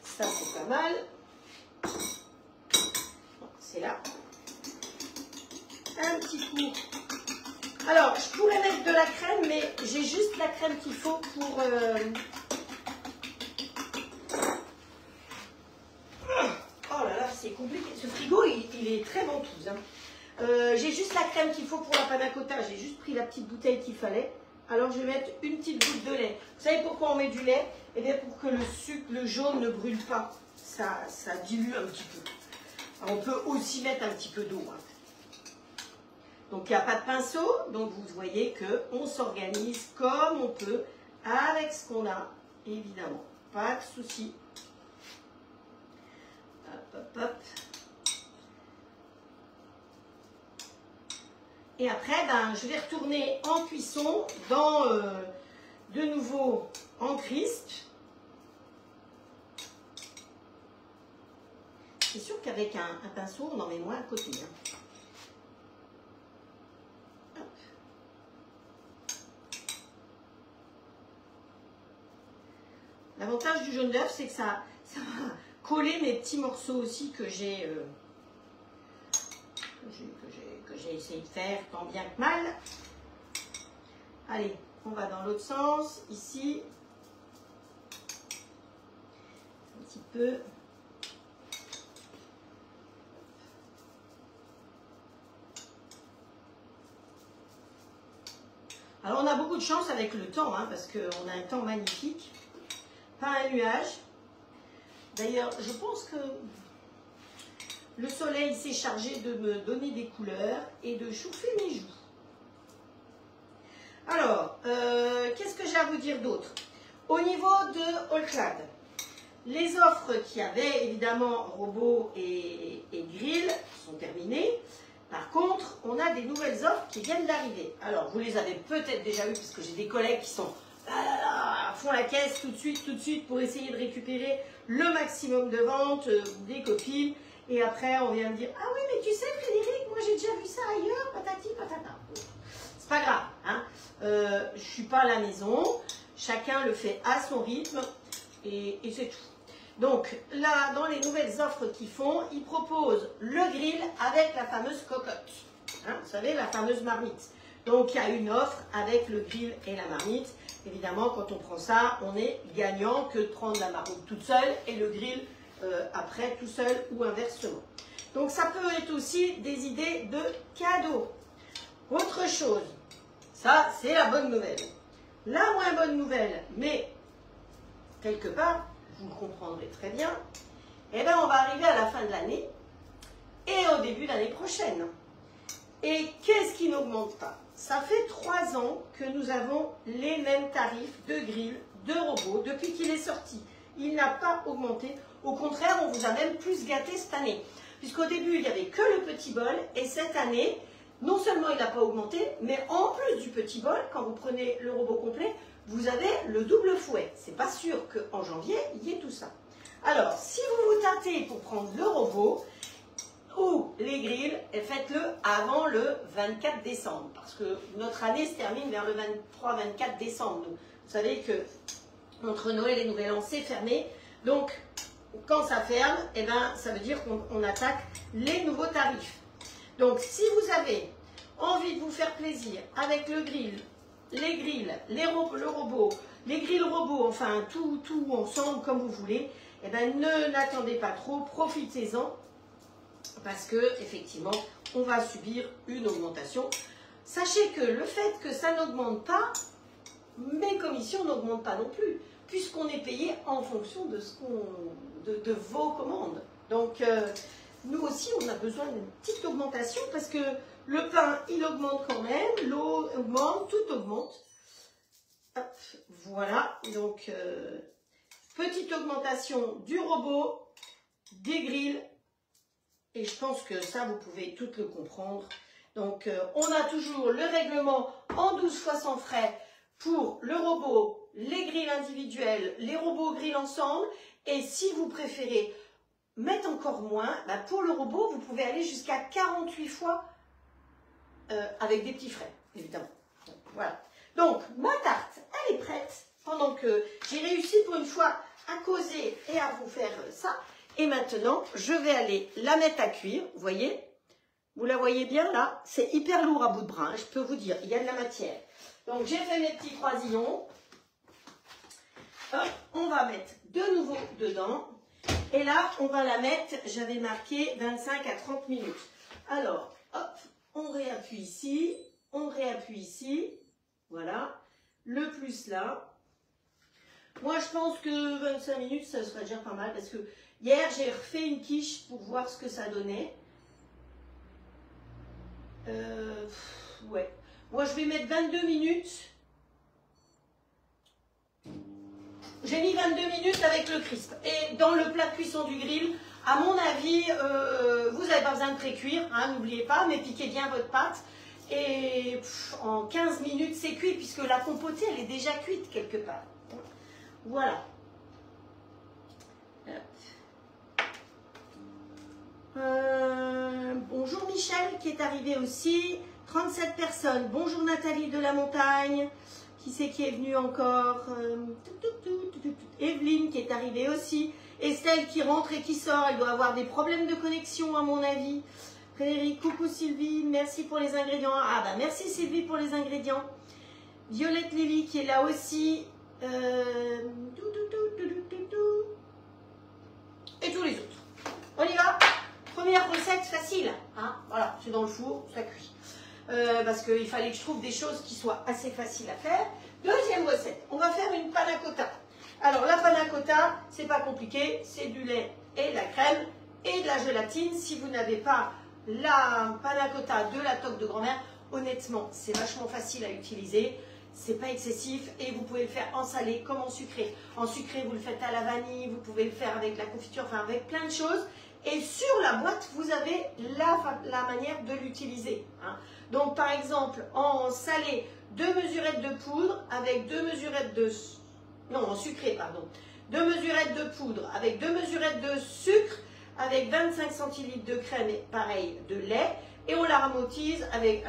Ça, c'est pas mal. C'est là. Un petit coup. Alors, je pourrais mettre de la crème, mais j'ai juste la crème qu'il faut pour... Oh là là, c'est compliqué. Ce frigo, il est très ventouse. Hein. J'ai juste la crème qu'il faut pour la panna cotta. J'ai juste pris la petite bouteille qu'il fallait. Alors, je vais mettre une petite goutte de lait. Vous savez pourquoi on met du lait? Eh bien, pour que le sucre, le jaune ne brûle pas. Ça dilue un petit peu. Alors, on peut aussi mettre un petit peu d'eau. Hein. Donc, il n'y a pas de pinceau. Donc, vous voyez qu'on s'organise comme on peut avec ce qu'on a, évidemment. Pas de souci. Hop, hop, hop. Et après, ben, je vais retourner en cuisson dans de nouveau en crisp. C'est sûr qu'avec un pinceau, on en met moins à côté. Hein. L'avantage du jaune d'œuf, c'est que ça va coller mes petits morceaux aussi que j'ai essayé de faire tant bien que mal. Allez, on va dans l'autre sens, ici. Un petit peu. Alors on a beaucoup de chance avec le temps, hein, parce qu'on a un temps magnifique. Pas un nuage. D'ailleurs, je pense que le soleil s'est chargé de me donner des couleurs et de chauffer mes joues. Alors, qu'est-ce que j'ai à vous dire d'autre? Au niveau de Allclad, les offres qu'il y avait, évidemment, robots et grill, sont terminées. Par contre, on a des nouvelles offres qui viennent d'arriver. Alors, vous les avez peut-être déjà eues, parce que j'ai des collègues qui sont font la caisse tout de suite, pour essayer de récupérer le maximum de ventes, des copines. Et après, on vient me dire, ah oui, mais tu sais, Frédéric, moi j'ai déjà vu ça ailleurs, patati patata. C'est pas grave, hein. Je suis pas à la maison, chacun le fait à son rythme, et c'est tout. Donc là, dans les nouvelles offres qu'ils font, ils proposent le grill avec la fameuse cocotte. Hein, vous savez, la fameuse marmite. Donc il y a une offre avec le grill et la marmite. Évidemment, quand on prend ça, on est gagnant que de prendre la marmite toute seule et le grill après tout seul ou inversement. Donc ça peut être aussi des idées de cadeaux. Autre chose, ça c'est la bonne nouvelle. La moins bonne nouvelle, mais quelque part, vous le comprendrez très bien, eh bien on va arriver à la fin de l'année et au début de l'année prochaine. Et qu'est-ce qui n'augmente pas? Ça fait 3 ans que nous avons les mêmes tarifs de grill, de robot, depuis qu'il est sorti. Il n'a pas augmenté. Au contraire, on vous a même plus gâté cette année. Puisqu'au début, il n'y avait que le petit bol. Et cette année, non seulement il n'a pas augmenté, mais en plus du petit bol, quand vous prenez le robot complet, vous avez le double fouet. C'est pas sûr qu'en janvier, il y ait tout ça. Alors, si vous vous tâtez pour prendre le robot ou les grilles, faites-le avant le 24 décembre. Parce que notre année se termine vers le 23-24 décembre. Donc, vous savez que entre Noël et Nouvel An, c'est fermé. Donc, quand ça ferme, eh ben, ça veut dire qu'on attaque les nouveaux tarifs. Donc, si vous avez envie de vous faire plaisir avec le grill, les grilles, le robot, les grilles robots, enfin tout ensemble comme vous voulez, eh ben, n'attendez pas trop, profitez-en parce que effectivement, on va subir une augmentation. Sachez que le fait que ça n'augmente pas, mes commissions n'augmentent pas non plus, puisqu'on est payé en fonction de de vos commandes. Donc, nous aussi, on a besoin d'une petite augmentation parce que le pain, il augmente quand même, l'eau augmente, tout augmente. Hop, voilà, donc, petite augmentation du robot, des grilles, et je pense que ça, vous pouvez tout le comprendre. Donc, on a toujours le règlement en 12 fois sans frais pour le robot, les grilles individuelles, les robots grilles ensemble. Et si vous préférez mettre encore moins, bah pour le robot, vous pouvez aller jusqu'à 48 fois avec des petits frais, évidemment. Donc, voilà. Donc, ma tarte, elle est prête. Pendant que j'ai réussi pour une fois à causer et à vous faire ça. Et maintenant, je vais aller la mettre à cuire. Vous voyez? Vous la voyez bien là? C'est hyper lourd à bout de bras, hein, je peux vous dire. Il y a de la matière. Donc, j'ai fait mes petits croisillons. Hop, on va mettre de nouveau dedans. Et là, on va la mettre, j'avais marqué 25 à 30 minutes. Alors, hop, on réappuie ici. Voilà. Le plus là. Moi, je pense que 25 minutes, ça serait déjà pas mal. Parce que hier, j'ai refait une quiche pour voir ce que ça donnait. Ouais. Moi, je vais mettre 22 minutes. J'ai mis 22 minutes avec le crisp. Et dans le plat de cuisson du grill, à mon avis, vous n'avez pas besoin de pré-cuire, hein, n'oubliez pas, mais piquez bien votre pâte. Et en 15 minutes, c'est cuit, puisque la compotée, elle est déjà cuite quelque part. Voilà. Bonjour Michel qui est arrivé aussi. 37 personnes. Bonjour Nathalie de la Montagne Qui c'est qui est venu encore? Evelyne qui est arrivée aussi. Estelle qui rentre et qui sort. Elle doit avoir des problèmes de connexion à mon avis. Frédéric, coucou Sylvie. Merci pour les ingrédients. Ah bah merci Sylvie pour les ingrédients. Violette Lévy qui est là aussi. Et tous les autres. On y va. Première recette facile. Hein, voilà, c'est dans le four, ça cuit. Parce qu'il fallait que je trouve des choses qui soient assez faciles à faire. Deuxième recette, on va faire une panna cotta. Alors la panna cotta, c'est pas compliqué, c'est du lait et de la crème et de la gélatine. Si vous n'avez pas la panna cotta de la toque de grand-mère, honnêtement, c'est vachement facile à utiliser. C'est pas excessif et vous pouvez le faire en salé comme en sucré. En sucré, vous le faites à la vanille, vous pouvez le faire avec la confiture, enfin avec plein de choses. Et sur la boîte, vous avez la manière de l'utiliser. Hein. Donc, par exemple, en salé, 2 mesurettes de poudre avec 2 mesurettes de... Non, en sucré, pardon. 2 mesurettes de poudre avec 2 mesurettes de sucre avec 25 centilitres de crème et pareil de lait. Et on l'aromatise avec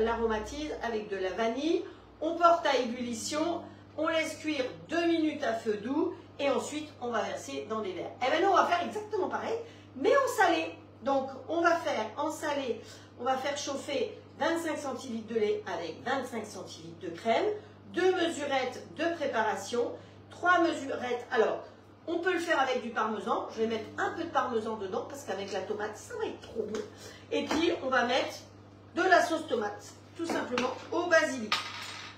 de la vanille. On porte à ébullition. On laisse cuire 2 minutes à feu doux. Et ensuite, on va verser dans des verres. Et maintenant, on va faire exactement pareil, mais en salé. Donc, on va faire en salé, on va faire chauffer 25 centilitres de lait avec 25 centilitres de crème, 2 mesurettes de préparation, 3 mesurettes. Alors, on peut le faire avec du parmesan. Je vais mettre un peu de parmesan dedans parce qu'avec la tomate, ça va être trop bon. Et puis, on va mettre de la sauce tomate, tout simplement au basilic.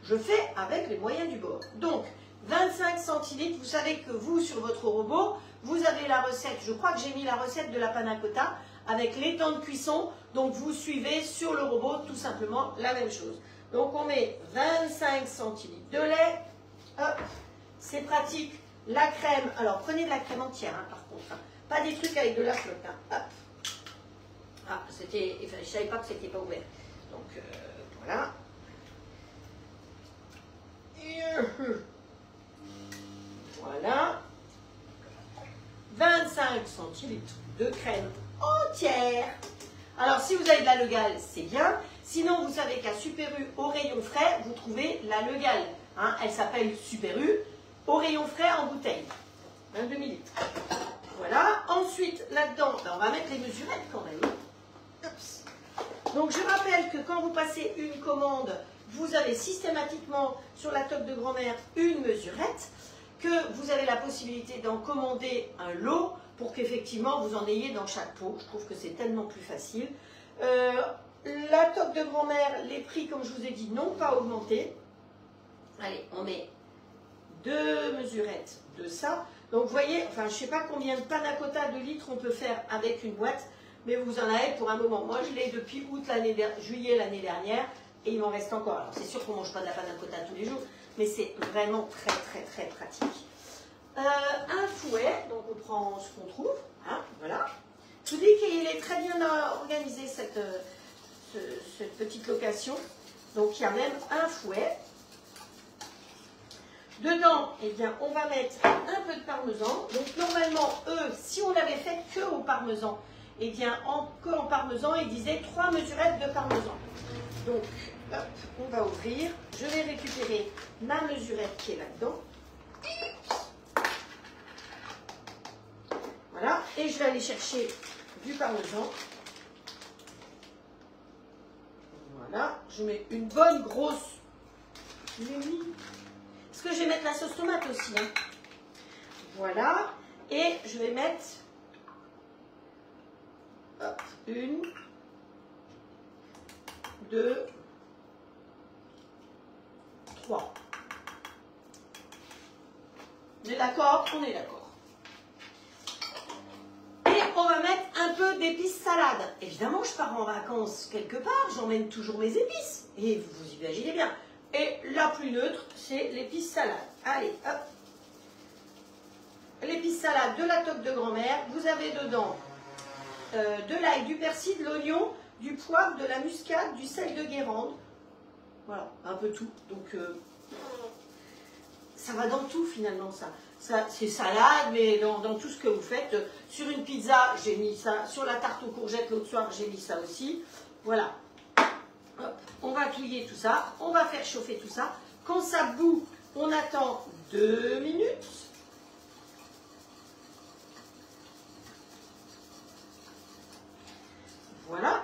Je fais avec les moyens du bord. Donc, 25 centilitres, vous savez que vous, sur votre robot, vous avez la recette, je crois que j'ai mis la recette de la panna cotta avec les temps de cuisson, donc vous suivez sur le robot tout simplement la même chose. Donc on met 25 centilitres de lait, hop, c'est pratique, la crème, alors prenez de la crème entière hein, par contre, hein, pas des trucs avec de la flotte, hein, hop. Ah, c'était, enfin, je ne savais pas que c'était pas ouvert, donc voilà. Voilà. 25 centilitres de crème entière. Alors, si vous avez de la Legale, c'est bien. Sinon, vous savez qu'à Super U, au rayon frais, vous trouvez la Legale. Hein, elle s'appelle Super U, au rayon frais en bouteille. 22 ml. Voilà. Ensuite, là-dedans, on va mettre les mesurettes quand même. Oups. Donc, je rappelle que quand vous passez une commande, vous avez systématiquement sur la toque de grand-mère une mesurette, que vous avez la possibilité d'en commander un lot pour qu'effectivement vous en ayez dans chaque pot. Je trouve que c'est tellement plus facile. La toque de grand-mère, les prix, comme je vous ai dit, n'ont pas augmenté. Allez, on met 2 mesurettes de ça. Donc vous voyez, enfin je ne sais pas combien de panna cotta de litres on peut faire avec une boîte, mais vous en avez pour un moment. Moi je l'ai depuis juillet l'année dernière et il m'en reste encore. Alors c'est sûr qu'on ne mange pas de la panna cotta tous les jours, mais c'est vraiment très très très pratique. Un fouet, donc on prend ce qu'on trouve, hein, voilà. Je vous dis qu'il est très bien organisé cette petite location. Donc il y a même un fouet. Dedans, eh bien, on va mettre un peu de parmesan. Donc normalement, eux, si on l'avait fait que au parmesan, eh bien, que en parmesan, ils disaient 3 mesurettes de parmesan. Donc, hop, on va ouvrir. Je vais récupérer ma mesurette qui est là-dedans. Voilà. Et je vais aller chercher du parmesan. Voilà. Je mets une bonne grosse... Je l'ai mis. Parce que je vais mettre la sauce tomate aussi. Hein. Voilà. Et je vais mettre... Hop, 1, 2, 3. On est d'accord? On est d'accord. Et on va mettre un peu d'épices salades. Évidemment, je pars en vacances quelque part, j'emmène toujours mes épices. Et vous imaginez bien. Et la plus neutre, c'est l'épice salade. Allez, hop. L'épice salade de la toque de grand-mère. Vous avez dedans de l'ail, du persil, de l'oignon, du poivre, de la muscade, du sel de Guérande. Voilà, un peu tout. Donc, ça va dans tout finalement, ça c'est salade, mais dans tout ce que vous faites. Sur une pizza, j'ai mis ça. Sur la tarte aux courgettes, l'autre soir, j'ai mis ça aussi. Voilà. Hop, on va touiller tout ça. On va faire chauffer tout ça. Quand ça bout, On attend 2 minutes. Voilà.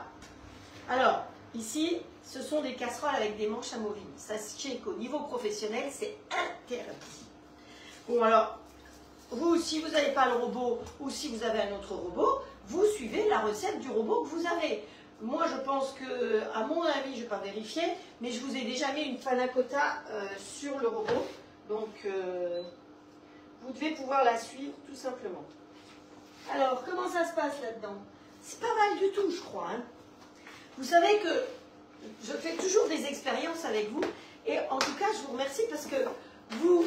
Alors, ici, ce sont des casseroles avec des manches amovibles. Sachez qu'au niveau professionnel, c'est interdit. Bon, alors, vous, si vous n'avez pas le robot ou si vous avez un autre robot, vous suivez la recette du robot que vous avez. Moi, je pense que, à mon avis, je ne vais pas vérifier, mais je vous ai déjà mis une panna cotta sur le robot. Donc, vous devez pouvoir la suivre tout simplement. Alors, comment ça se passe là-dedans? C'est pas mal du tout, je crois. Hein. Vous savez que je fais toujours des expériences avec vous. Et en tout cas, je vous remercie parce que vous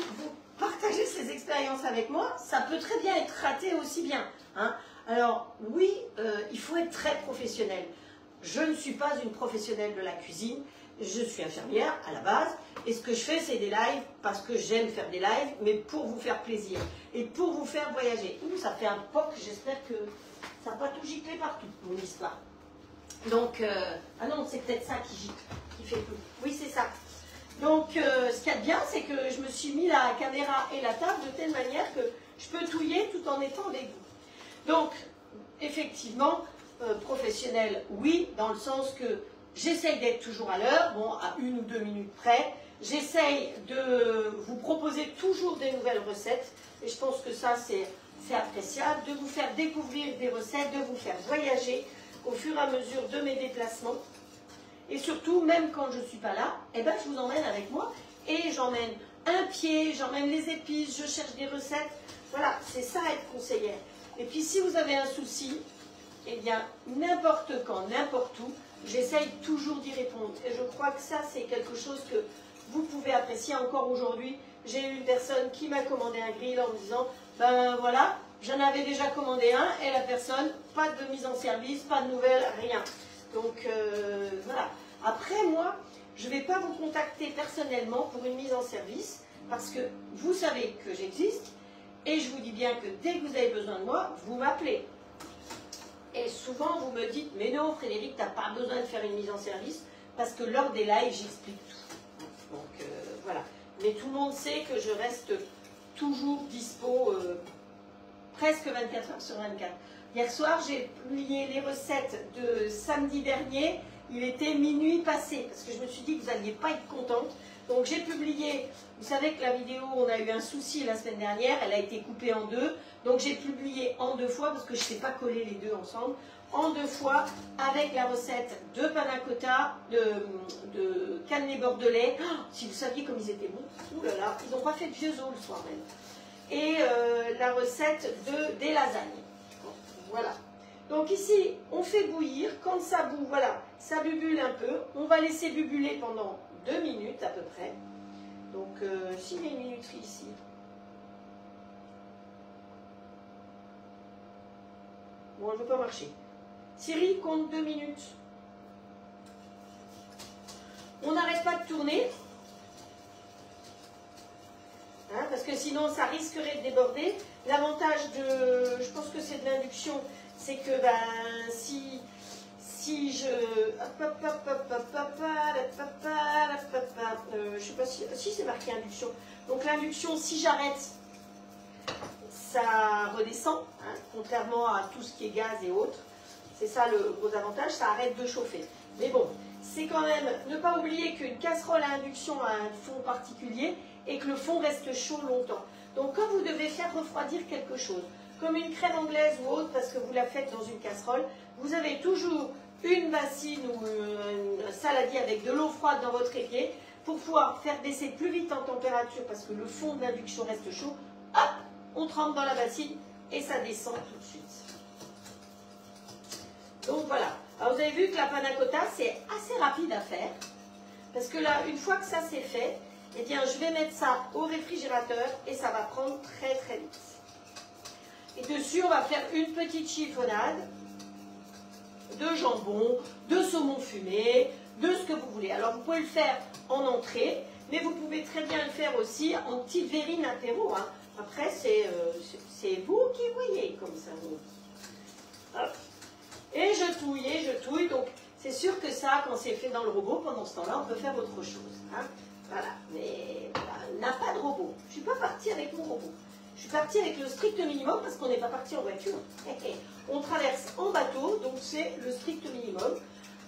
partagez ces expériences avec moi. Ça peut très bien être raté aussi bien. Hein. Alors, oui, il faut être très professionnel. Je ne suis pas une professionnelle de la cuisine. Je suis infirmière à la base. Et ce que je fais, c'est des lives parce que j'aime faire des lives, mais pour vous faire plaisir et pour vous faire voyager. Ouh, ça fait un poc. J'espère que ça n'a pas tout giclé partout, mon histoire. Donc, ah non, c'est peut-être ça qui gicle, qui fait tout. Oui, c'est ça. Donc, ce qu'il y a de bien, c'est que je me suis mis la caméra et la table de telle manière que je peux touiller tout en étant avec vous. Donc, effectivement, professionnel, oui, dans le sens que j'essaye d'être toujours à l'heure, bon, à 1 ou 2 minutes près. J'essaye de vous proposer toujours des nouvelles recettes. Et je pense que ça, c'est appréciable. De vous faire découvrir des recettes, de vous faire voyager au fur et à mesure de mes déplacements. Et surtout, même quand je ne suis pas là, eh ben, je vous emmène avec moi. Et j'emmène un pied, j'emmène les épices, je cherche des recettes. Voilà, c'est ça être conseillère. Et puis, si vous avez un souci, eh bien, n'importe quand, n'importe où, j'essaye toujours d'y répondre. Et je crois que ça, c'est quelque chose que vous pouvez apprécier encore aujourd'hui. J'ai eu une personne qui m'a commandé un grill en me disant, ben voilà, j'en avais déjà commandé un, et la personne, pas de mise en service, pas de nouvelles, rien. Donc, voilà. Après, moi, je ne vais pas vous contacter personnellement pour une mise en service, parce que vous savez que j'existe, et je vous dis bien que dès que vous avez besoin de moi, vous m'appelez. Et souvent, vous me dites, mais non, Frédéric, tu n'as pas besoin de faire une mise en service, parce que lors des lives, j'explique tout. Donc, voilà. Mais tout le monde sait que je reste toujours dispo, presque 24 heures sur 24. Hier soir, j'ai publié les recettes de samedi dernier. Il était minuit passé, parce que je me suis dit que vous n'alliez pas être contente. Donc, j'ai publié, vous savez que la vidéo, on a eu un souci la semaine dernière, elle a été coupée en 2. Donc, j'ai publié en 2 fois, parce que je ne sais pas coller les deux ensemble, en 2 fois, avec la recette de panna cotta, de cannelé bordelais. Oh, si vous saviez comme ils étaient bons, ouh là là, ils n'ont pas fait de vieux os le soir même. Et la recette des lasagnes. Voilà. Donc ici, on fait bouillir. Quand ça bout, voilà, ça bubule un peu. On va laisser bubuler pendant 2 minutes à peu près. Donc, s'il y a une minuterie ici. Bon, elle ne veut pas marcher. Siri, compte 2 minutes. On n'arrête pas de tourner. Hein, parce que sinon, ça risquerait de déborder. L'avantage de, je pense que c'est de l'induction, c'est que ben, si je... je sais pas si c'est marqué induction. Donc l'induction, si j'arrête, ça redescend, hein, contrairement à tout ce qui est gaz et autres. C'est ça le gros avantage, ça arrête de chauffer. Mais bon, c'est quand même ne pas oublier qu'une casserole à induction a un fond particulier et que le fond reste chaud longtemps. Donc quand vous devez faire refroidir quelque chose, comme une crème anglaise ou autre, parce que vous la faites dans une casserole, vous avez toujours une bassine ou un saladier avec de l'eau froide dans votre évier pour pouvoir faire baisser plus vite en température parce que le fond de l'induction reste chaud. Hop, on trempe dans la bassine et ça descend tout de suite. Donc voilà. Alors vous avez vu que la panna cotta, c'est assez rapide à faire. Parce que là, une fois que ça c'est fait, eh bien, je vais mettre ça au réfrigérateur et ça va prendre très très vite. Et dessus, on va faire une petite chiffonnade de jambon, de saumon fumé, de ce que vous voulez. Alors, vous pouvez le faire en entrée, mais vous pouvez très bien le faire aussi en petite verrine apéro. Hein. Après, c'est vous qui voyez, comme ça. Hop. Et je touille. Donc, c'est sûr que ça, quand c'est fait dans le robot, pendant ce temps-là, on peut faire autre chose. Hein. Voilà. Mais voilà, n'a pas de robot. Je ne suis pas partie avec mon robot. Je suis partie avec le strict minimum parce qu'on n'est pas parti en voiture. On traverse en bateau, donc c'est le strict minimum.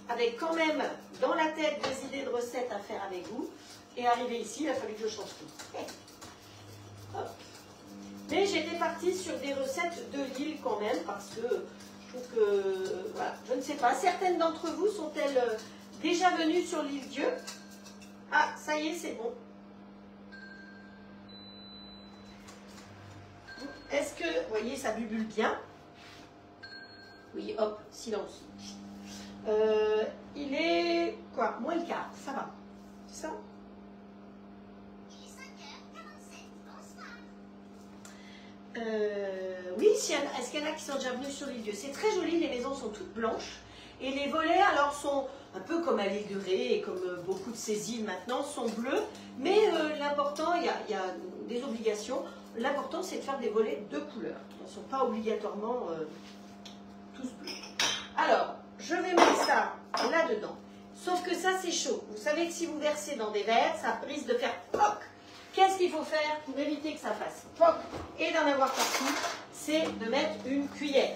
Avec quand même dans la tête des idées de recettes à faire avec vous. Et arrivé ici, il a fallu que je change tout. Hop. Mais j'étais partie sur des recettes de l'île quand même, parce que je trouve que, voilà, je ne sais pas, certaines d'entre vous sont-elles déjà venues sur l'île Dieu? Ah, ça y est, c'est bon. Est-ce que, vous voyez, ça bubule bien? Oui, hop, silence. Il est, quoi, moins le quart, ça va. C'est ça? Oui, est-ce qu'il y en a qui sont déjà venus sur l'île Dieu? C'est très joli, les maisons sont toutes blanches. Et les volets, alors, sont un peu comme à l'île de Ré, et comme beaucoup de ces îles maintenant, sont bleus. Mais l'important, il y a des obligations. L'important, c'est de faire des volets de couleur. Ils ne sont pas obligatoirement tous bleus. Alors, je vais mettre ça là-dedans. Sauf que ça, c'est chaud. Vous savez que si vous versez dans des verres, ça risque de faire POC. Qu'est-ce qu'il faut faire pour éviter que ça fasse POC et d'en avoir partout? C'est de mettre une cuillère.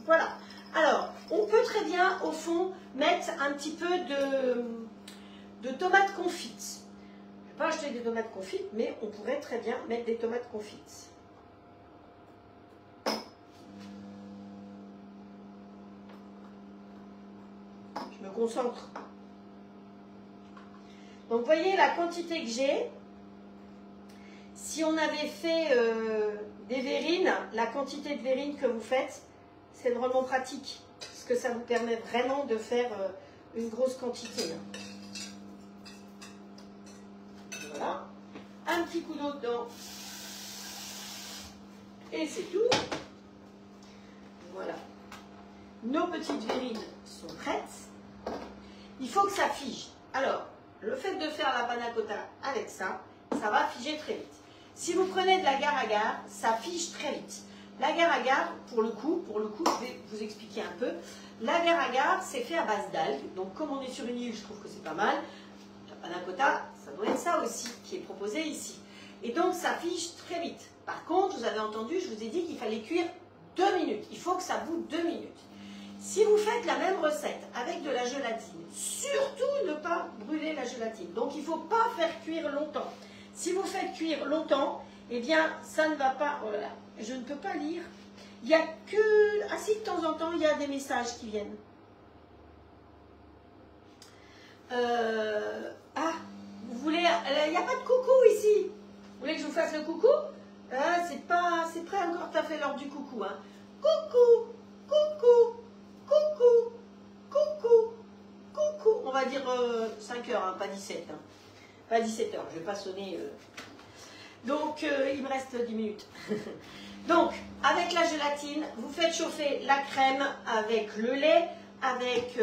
Voilà. Alors, on peut très bien, au fond, mettre un petit peu de tomates confites. Je ne vais pas acheter des tomates confites, mais on pourrait très bien mettre des tomates confites. Je me concentre. Donc, vous voyez la quantité que j'ai. Si on avait fait des verrines, la quantité de verrines que vous faites, c'est vraiment pratique. Parce que ça vous permet vraiment de faire une grosse quantité. Voilà. Un petit coup d'eau dedans. Et c'est tout. Voilà. Nos petites verrines sont prêtes. Il faut que ça fige. Alors, le fait de faire la panna cotta avec ça, ça va figer très vite. Si vous prenez de l'agar-agar, ça fige très vite. L'agar-agar, pour le coup, je vais vous expliquer un peu. L'agar-agar, c'est fait à base d'algues. Donc, comme on est sur une île, je trouve que c'est pas mal. La panna cotta, ça doit être ça aussi, qui est proposé ici. Et donc, ça fige très vite. Par contre, vous avez entendu, je vous ai dit qu'il fallait cuire 2 minutes. Il faut que ça bout 2 minutes. Si vous faites la même recette avec de la gélatine, surtout ne pas brûler la gélatine. Donc, il ne faut pas faire cuire longtemps. Si vous faites cuire longtemps, eh bien, ça ne va pas... Oh là là, je ne peux pas lire. Il n'y a que... Ah si, de temps en temps, il y a des messages qui viennent. Ah, vous voulez... Il n'y a pas de coucou ici. Vous voulez que je vous fasse le coucou? C'est pas encore tout à fait l'heure du coucou. Hein. Coucou, coucou, coucou, coucou, coucou. On va dire 5 heures, hein, pas 17. Hein. Pas 17 heures, je ne vais pas sonner. Donc, il me reste 10 minutes. Donc, avec la gélatine, vous faites chauffer la crème avec le lait, avec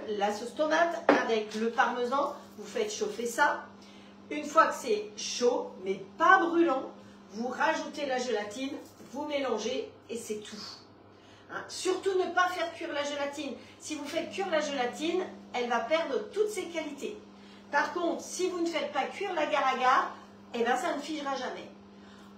la sauce tomate, avec le parmesan. Vous faites chauffer ça. Une fois que c'est chaud, mais pas brûlant, vous rajoutez la gélatine, vous mélangez et c'est tout. Hein? Surtout ne pas faire cuire la gélatine. Si vous faites cuire la gélatine, elle va perdre toutes ses qualités. Par contre, si vous ne faites pas cuire l'agar-agar, eh bien ça ne figera jamais.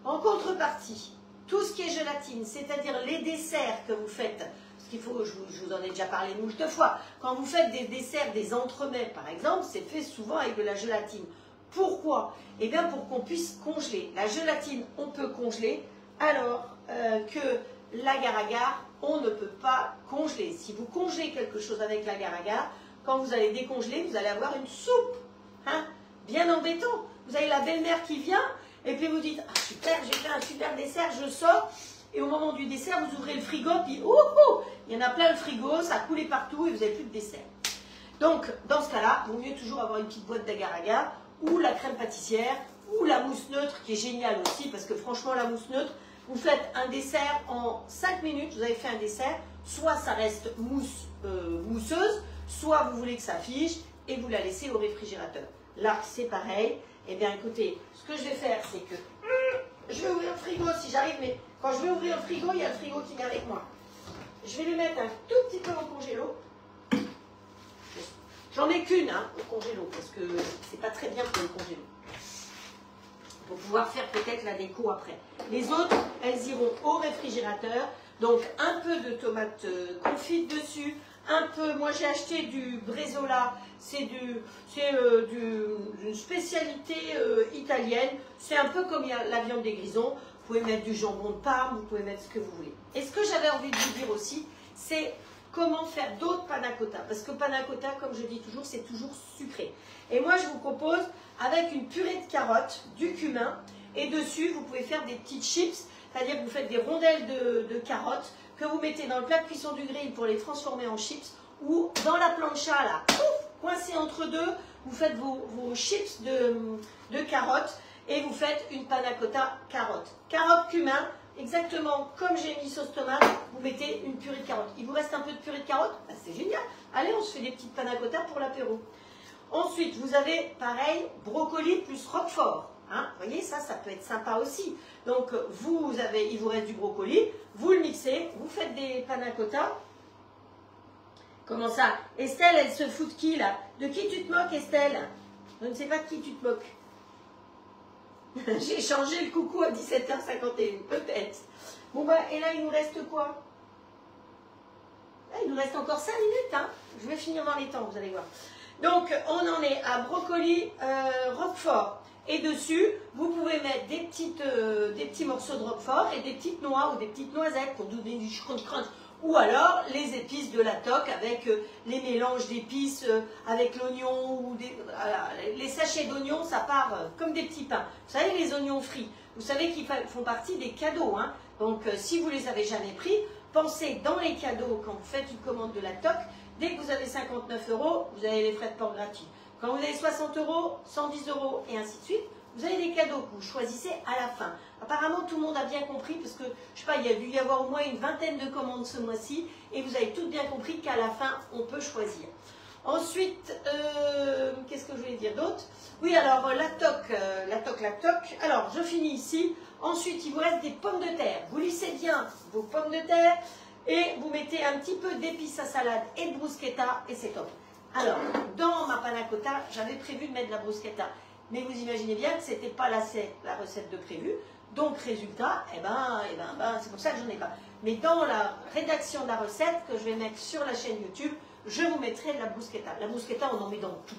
En contrepartie, tout ce qui est gélatine, c'est-à-dire les desserts que vous faites, parce qu'il faut, je vous en ai déjà parlé moult fois, quand vous faites des desserts, des entremets par exemple, c'est fait souvent avec de la gélatine. Pourquoi? Eh bien pour qu'on puisse congeler. La gélatine, on peut congeler, alors que l'agar-agar, on ne peut pas congeler. Si vous congelez quelque chose avec l'agar-agar, quand vous allez décongeler, vous allez avoir une soupe. Hein, bien embêtant. Vous avez la belle-mère qui vient, et puis vous dites, ah super, j'ai fait un super dessert, je sors, et au moment du dessert, vous ouvrez le frigo, puis il y en a plein le frigo, ça a coulé partout, et vous n'avez plus de dessert. Donc, dans ce cas-là, il vaut mieux toujours avoir une petite boîte d'agar-agar, ou la crème pâtissière, ou la mousse neutre, qui est géniale aussi, parce que franchement, la mousse neutre, vous faites un dessert en 5 minutes, vous avez fait un dessert, soit ça reste mousseuse, soit vous voulez que ça fige, et vous la laissez au réfrigérateur. Là, c'est pareil. Eh bien, écoutez, ce que je vais faire, c'est que je vais ouvrir le frigo si j'arrive, mais quand je vais ouvrir le frigo, il y a le frigo qui vient avec moi. Je vais lui mettre un tout petit peu au congélo. J'en ai qu'une hein, au congélo, parce que c'est pas très bien pour le congélo. Pour pouvoir faire peut-être la déco après. Les autres, elles iront au réfrigérateur. Donc un peu de tomates confites dessus, un peu, moi j'ai acheté du brezola, c'est d'une spécialité italienne. C'est un peu comme la viande des grisons. Vous pouvez mettre du jambon de Parme, vous pouvez mettre ce que vous voulez. Et ce que j'avais envie de vous dire aussi, c'est comment faire d'autres panna cotta. Parce que panna cotta, comme je dis toujours, c'est toujours sucré. Et moi, je vous propose avec une purée de carottes, du cumin, et dessus, vous pouvez faire des petites chips, c'est-à-dire que vous faites des rondelles de carottes que vous mettez dans le plat de cuisson du grill pour les transformer en chips, ou dans la plancha, là, coincé entre deux, vous faites vos chips de carottes, et vous faites une panna cotta carotte. Carotte, cumin, exactement comme j'ai mis sauce tomate, vous mettez une purée de carottes. Il vous reste un peu de purée de carottes, ben, c'est génial. Allez, on se fait des petites panna cotta pour l'apéro. Ensuite, vous avez, pareil, brocoli plus roquefort. Hein, vous voyez, ça peut être sympa aussi. Donc, il vous reste du brocoli, vous le mixez, vous faites des panna cotta. Comment ça? Estelle, elle se fout de qui, là? De qui tu te moques, Estelle? Je ne sais pas de qui tu te moques. J'ai changé le coucou à 17h51, peut-être. Bon, bah, et là, il nous reste quoi? Là, il nous reste encore 5 minutes, hein. Je vais finir dans les temps, vous allez voir. Donc, on en est à brocoli roquefort. Et dessus, vous pouvez mettre des petits morceaux de roquefort et des petites noix ou des petites noisettes pour donner du crunch. Ou alors les épices de la toque avec les mélanges d'épices avec l'oignon ou les sachets d'oignons, ça part comme des petits pains. Vous savez, les oignons frits, vous savez qu'ils font partie des cadeaux. Hein. Donc, si vous les avez jamais pris, pensez dans les cadeaux quand vous faites une commande de la toque. Dès que vous avez 59 €, vous avez les frais de port gratuits. Quand vous avez 60 €, 110 € et ainsi de suite, vous avez des cadeaux que vous choisissez à la fin. Apparemment, tout le monde a bien compris parce que, je sais pas, il y a dû y avoir au moins une vingtaine de commandes ce mois-ci et vous avez toutes bien compris qu'à la fin, on peut choisir. Ensuite, qu'est-ce que je voulais dire d'autre? Oui, alors, la toque. Alors, je finis ici. Ensuite, il vous reste des pommes de terre. Vous lissez bien vos pommes de terre et vous mettez un petit peu d'épices à salade et de bruschetta et c'est top. Alors, dans ma panna cotta, j'avais prévu de mettre de la bruschetta. Mais vous imaginez bien que ce n'était pas la recette de prévu. Donc, résultat, c'est pour ça que je n'en ai pas. Mais dans la rédaction de la recette que je vais mettre sur la chaîne YouTube, je vous mettrai de la bruschetta. La bruschetta, on en met dans tout.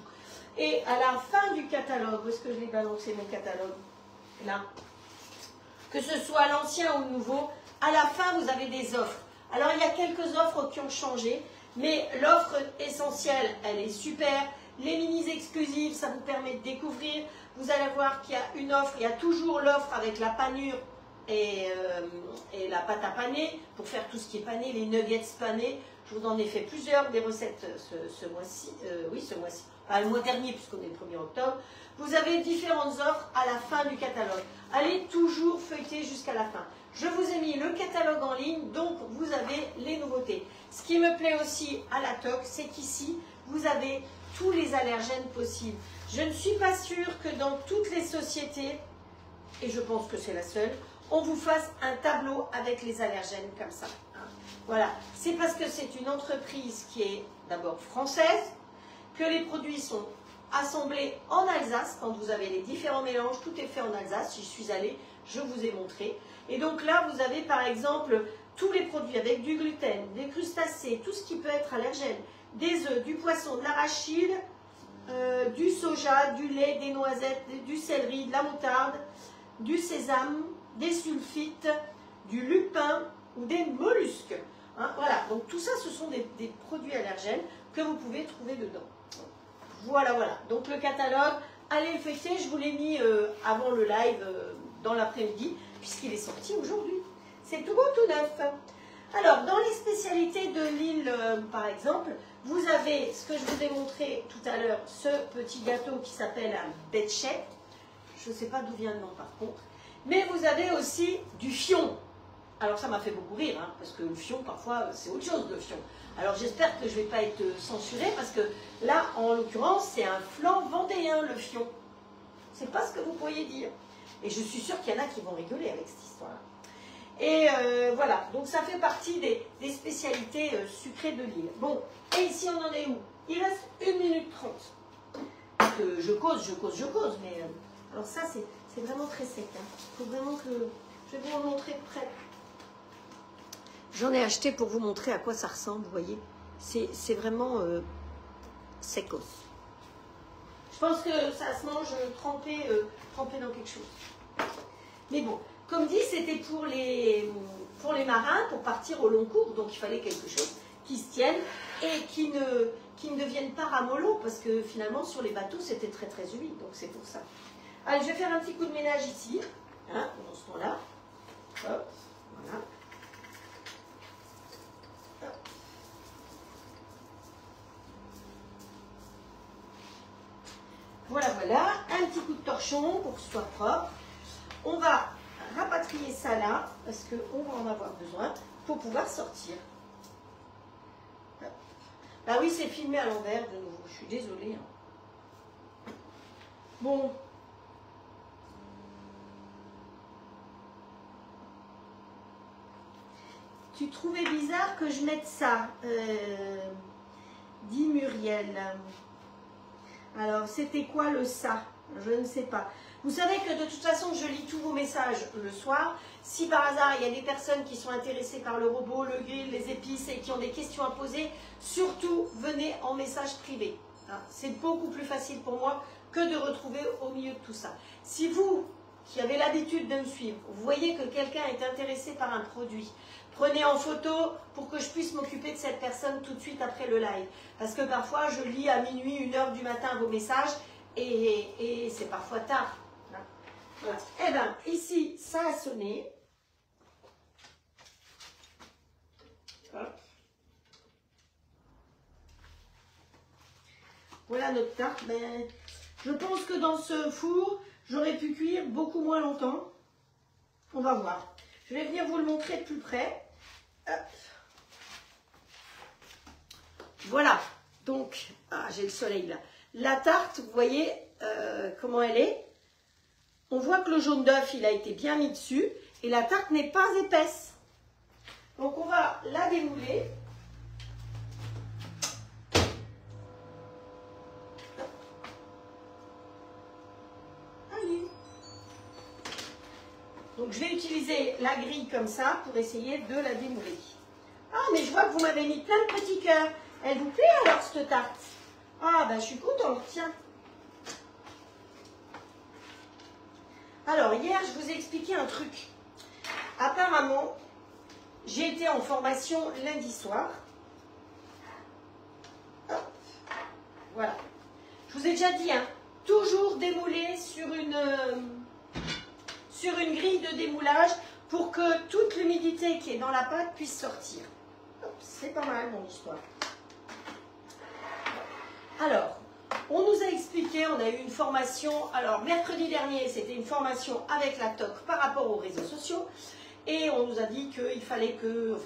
Et à la fin du catalogue, où est-ce que je vais balancer mon catalogue? Là. Que ce soit l'ancien ou le nouveau, à la fin, vous avez des offres. Alors, il y a quelques offres qui ont changé, mais l'offre essentielle, elle est super. Les minis exclusives, ça vous permet de découvrir. Vous allez voir qu'il y a une offre, il y a toujours l'offre avec la panure et la pâte à paner, pour faire tout ce qui est pané, les nuggets panés. Je vous en ai fait plusieurs, des recettes ce mois-ci, le mois dernier, puisqu'on est le 1er octobre. Vous avez différentes offres à la fin du catalogue. Allez toujours feuilleter jusqu'à la fin. Je vous ai mis le catalogue en ligne, donc vous avez les nouveautés. Ce qui me plaît aussi à la toque, c'est qu'ici, vous avez tous les allergènes possibles. Je ne suis pas sûre que dans toutes les sociétés, et je pense que c'est la seule, on vous fasse un tableau avec les allergènes comme ça. Voilà, c'est parce que c'est une entreprise qui est d'abord française, que les produits sont assemblés en Alsace. Quand vous avez les différents mélanges, tout est fait en Alsace. J'y suis allée, je vous ai montré. Et donc là, vous avez par exemple tous les produits avec du gluten, des crustacés, tout ce qui peut être allergène, des œufs, du poisson, de l'arachide, du soja, du lait, des noisettes, du céleri, de la moutarde, du sésame, des sulfites, du lupin ou des mollusques. Hein, voilà, donc tout ça, ce sont des produits allergènes que vous pouvez trouver dedans. Voilà, voilà. Donc le catalogue, allez le feuilleter, je vous l'ai mis avant le live dans l'après-midi, puisqu'il est sorti aujourd'hui. C'est tout beau, tout neuf. Alors, dans les spécialités de Lille, par exemple, vous avez, ce que je vous ai montré tout à l'heure, ce petit gâteau qui s'appelle un betchet. Je ne sais pas d'où vient le nom par contre. Mais vous avez aussi du fion. Alors ça m'a fait beaucoup rire, hein, parce que le fion, parfois, c'est autre chose, le fion. Alors j'espère que je ne vais pas être censurée, parce que là, en l'occurrence, c'est un flan vendéen, le fion. C'est pas ce que vous pourriez dire. Et je suis sûre qu'il y en a qui vont rigoler avec cette histoire-là. Et voilà, donc ça fait partie des spécialités sucrées de Lille. Bon, et ici on en est où? Il reste 1 minute 30. Je cause, mais... alors ça, c'est vraiment très sec. Il faut vraiment que... Je vais vous montrer de près. J'en ai acheté pour vous montrer à quoi ça ressemble, vous voyez. C'est vraiment secos. Je pense que ça se mange trempé dans quelque chose. Mais bon, comme dit, c'était pour les marins, pour partir au long cours. Donc il fallait quelque chose qui se tienne et qui ne devienne pas ramollo. Parce que finalement, sur les bateaux, c'était très très humide. Donc c'est pour ça. Allez, je vais faire un petit coup de ménage ici. Hein, dans ce temps-là. Hop, voilà. Voilà, voilà, un petit coup de torchon pour que ce soit propre. On va rapatrier ça là, parce qu'on va en avoir besoin pour pouvoir sortir. Bah oui, c'est filmé à l'envers de nouveau, je suis désolée. Bon. Tu trouvais bizarre que je mette ça, dit Muriel. Alors, c'était quoi le ça? Je ne sais pas. Vous savez que de toute façon, je lis tous vos messages le soir. Si par hasard, il y a des personnes qui sont intéressées par le robot, le grill, les épices et qui ont des questions à poser, surtout, venez en message privé. C'est beaucoup plus facile pour moi que de retrouver au milieu de tout ça. Si vous, qui avez l'habitude de me suivre, vous voyez que quelqu'un est intéressé par un produit, prenez en photo pour que je puisse m'occuper de cette personne tout de suite après le live. Parce que parfois, je lis à minuit, 1h du matin vos messages et c'est parfois tard. Voilà. Eh bien, ici, ça a sonné. Hop. Voilà notre tarte. Ben, je pense que dans ce four, j'aurais pu cuire beaucoup moins longtemps. On va voir. Je vais venir vous le montrer de plus près. Hop. Voilà. Donc, j'ai le soleil là. La tarte, vous voyez comment elle est. On voit que le jaune d'œuf, il a été bien mis dessus. Et la tarte n'est pas épaisse. Donc, on va la démouler. Allez. Donc, je vais utiliser la grille comme ça pour essayer de la démouler. Ah, mais je vois que vous m'avez mis plein de petits cœurs. Elle vous plaît alors, cette tarte? Ah, ben, je suis contente. Tiens. Alors, hier, je vous ai expliqué un truc. Apparemment, j'ai été en formation lundi soir. Hop. Voilà. Je vous ai déjà dit, hein, toujours démouler sur une grille de démoulage pour que toute l'humidité qui est dans la pâte puisse sortir. C'est pas mal, mon histoire. Alors, on nous a expliqué, on a eu une formation, alors mercredi dernier, c'était une formation avec la TOC par rapport aux réseaux sociaux, et on nous a dit qu'il fallait que,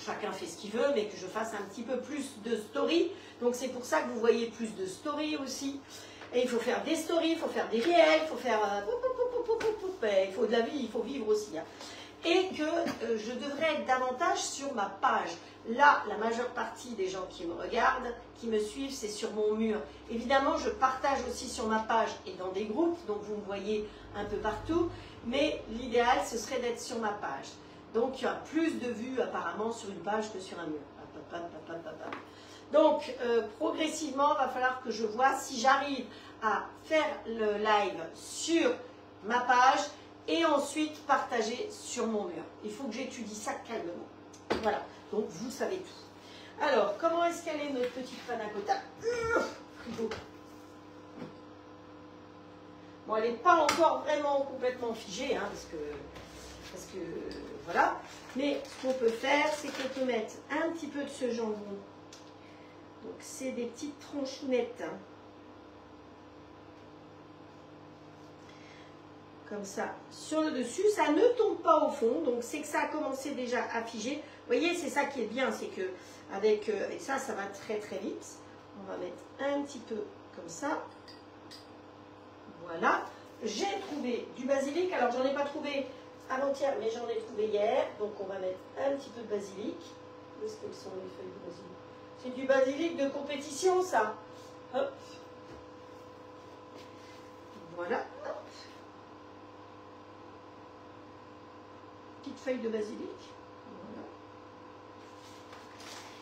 chacun fait ce qu'il veut, mais que je fasse un petit peu plus de story, donc c'est pour ça que vous voyez plus de story aussi, et il faut faire des stories, il faut faire des réels, il faut faire, il faut de la vie, il faut vivre aussi, hein. Et que je devrais être davantage sur ma page. Là, la majeure partie des gens qui me regardent, qui me suivent, c'est sur mon mur. Évidemment, je partage aussi sur ma page et dans des groupes, donc vous me voyez un peu partout, mais l'idéal, ce serait d'être sur ma page. Donc, il y a plus de vues apparemment sur une page que sur un mur. Donc, progressivement, il va falloir que je vois si j'arrive à faire le live sur ma page et ensuite partager sur mon mur. Il faut que j'étudie ça calmement. Voilà, donc vous savez tout. Alors, comment est-ce qu'elle est notre petite panna cotta? Bon, elle n'est pas encore vraiment complètement figée, hein, parce que voilà. Mais ce qu'on peut faire, c'est qu'on peut mettre un petit peu de ce jambon. Donc, c'est des petites tranchounettes, hein. Comme ça, sur le dessus, ça ne tombe pas au fond, donc c'est que ça a commencé déjà à figer. Vous voyez, c'est ça qui est bien, c'est que avec ça, ça va très très vite. On va mettre un petit peu comme ça. Voilà. J'ai trouvé du basilic, alors j'en ai pas trouvé avant-hier, mais j'en ai trouvé hier, donc on va mettre un petit peu de basilic. Où est-ce qu'elles sont les feuilles de basilic? C'est du basilic de compétition, ça. Hop. Voilà. Hop. Petite feuille de basilic. Voilà.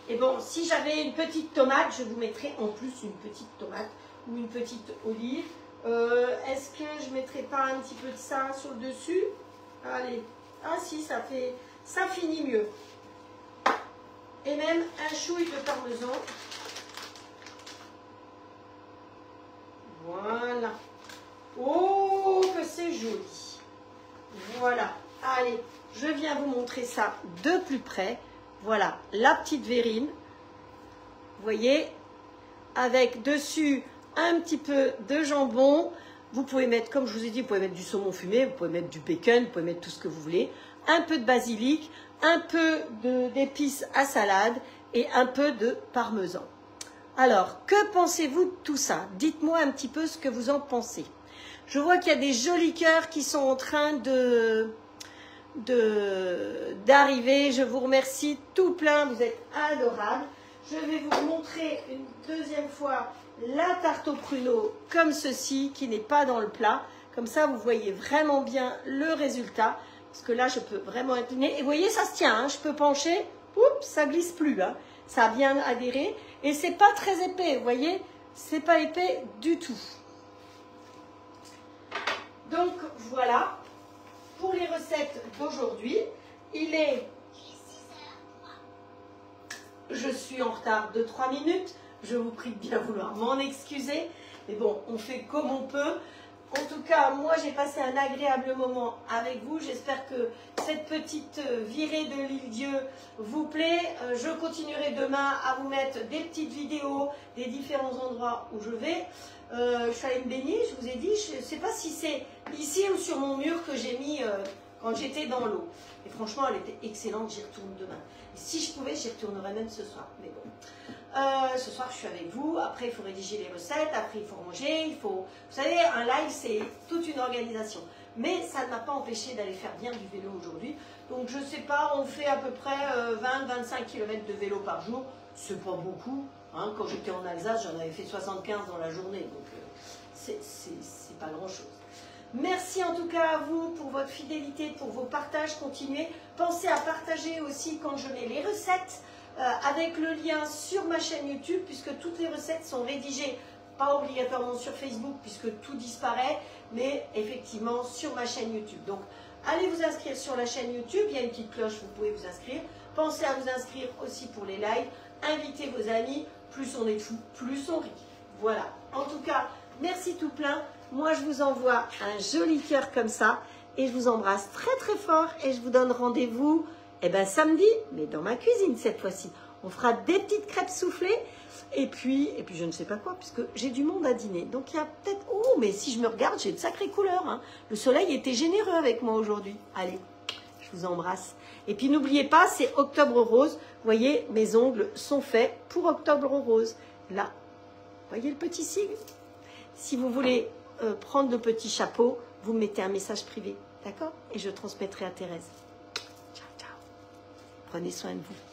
Et bon, si j'avais une petite tomate, je vous mettrais en plus une petite tomate ou une petite olive. Est-ce que je ne mettrais pas un petit peu de ça sur le dessus? Allez. Ah si, ça finit mieux. Et même un chouille de parmesan. Voilà. Oh, que c'est joli. Voilà. Allez, je viens vous montrer ça de plus près. Voilà, la petite verrine. Vous voyez, avec dessus un petit peu de jambon. Vous pouvez mettre, comme je vous ai dit, vous pouvez mettre du saumon fumé, vous pouvez mettre du bacon, vous pouvez mettre tout ce que vous voulez. Un peu de basilic, un peu d'épices à salade et un peu de parmesan. Alors, que pensez-vous de tout ça? Dites-moi un petit peu ce que vous en pensez. Je vois qu'il y a des jolis cœurs qui sont en train d'arriver. Je vous remercie tout plein, vous êtes adorables. Je vais vous montrer une deuxième fois la tarte au pruneau comme ceci, qui n'est pas dans le plat. Comme ça, vous voyez vraiment bien le résultat. Parce que là, je peux vraiment incliner. Et vous voyez, ça se tient, hein, je peux pencher. Oups, ça glisse plus. Hein. Ça a bien adhéré. Et c'est pas très épais, vous voyez. C'est pas épais du tout. Donc, voilà. Pour les recettes d'aujourd'hui, il est... Je suis en retard de 3 minutes. Je vous prie de bien vouloir m'en excuser. Mais bon, on fait comme on peut. En tout cas, moi, j'ai passé un agréable moment avec vous. J'espère que cette petite virée de l'île-Dieu vous plaît. Je continuerai demain à vous mettre des petites vidéos des différents endroits où je vais. Je suis allée me baigner, je vous ai dit. Je ne sais pas si c'est ici ou sur mon mur que j'ai mis quand j'étais dans l'eau. Et franchement, elle était excellente. J'y retourne demain. Et si je pouvais, j'y retournerais même ce soir. Mais bon. Ce soir, je suis avec vous. Après, il faut rédiger les recettes. Après, il faut manger. Il faut... Vous savez, un live, c'est toute une organisation. Mais ça ne m'a pas empêché d'aller faire bien du vélo aujourd'hui. Donc, je ne sais pas, on fait à peu près 20-25 km de vélo par jour. C'est pas beaucoup. Hein. Quand j'étais en Alsace, j'en avais fait 75 dans la journée. Donc, c'est pas grand-chose. Merci en tout cas à vous pour votre fidélité, pour vos partages. Continuez. Pensez à partager aussi quand je mets les recettes. Avec le lien sur ma chaîne YouTube, puisque toutes les recettes sont rédigées, pas obligatoirement sur Facebook, puisque tout disparaît, mais effectivement sur ma chaîne YouTube. Donc, allez vous inscrire sur la chaîne YouTube, il y a une petite cloche, vous pouvez vous inscrire. Pensez à vous inscrire aussi pour les lives, invitez vos amis, plus on est fou, plus on rit. Voilà, en tout cas, merci tout plein. Moi, je vous envoie un joli cœur comme ça, et je vous embrasse très très fort, et je vous donne rendez-vous samedi, mais dans ma cuisine cette fois-ci. On fera des petites crêpes soufflées et puis je ne sais pas quoi, puisque j'ai du monde à dîner. Donc il y a peut-être... Oh, mais si je me regarde, j'ai de sacrées couleurs. Hein. Le soleil était généreux avec moi aujourd'hui. Allez, je vous embrasse. Et puis n'oubliez pas, c'est Octobre Rose. Vous voyez, mes ongles sont faits pour Octobre Rose. Là, vous voyez le petit sigle? Si vous voulez prendre le petit chapeau, vous mettez un message privé. D'accord? Et je transmettrai à Thérèse. Prenez soin de vous.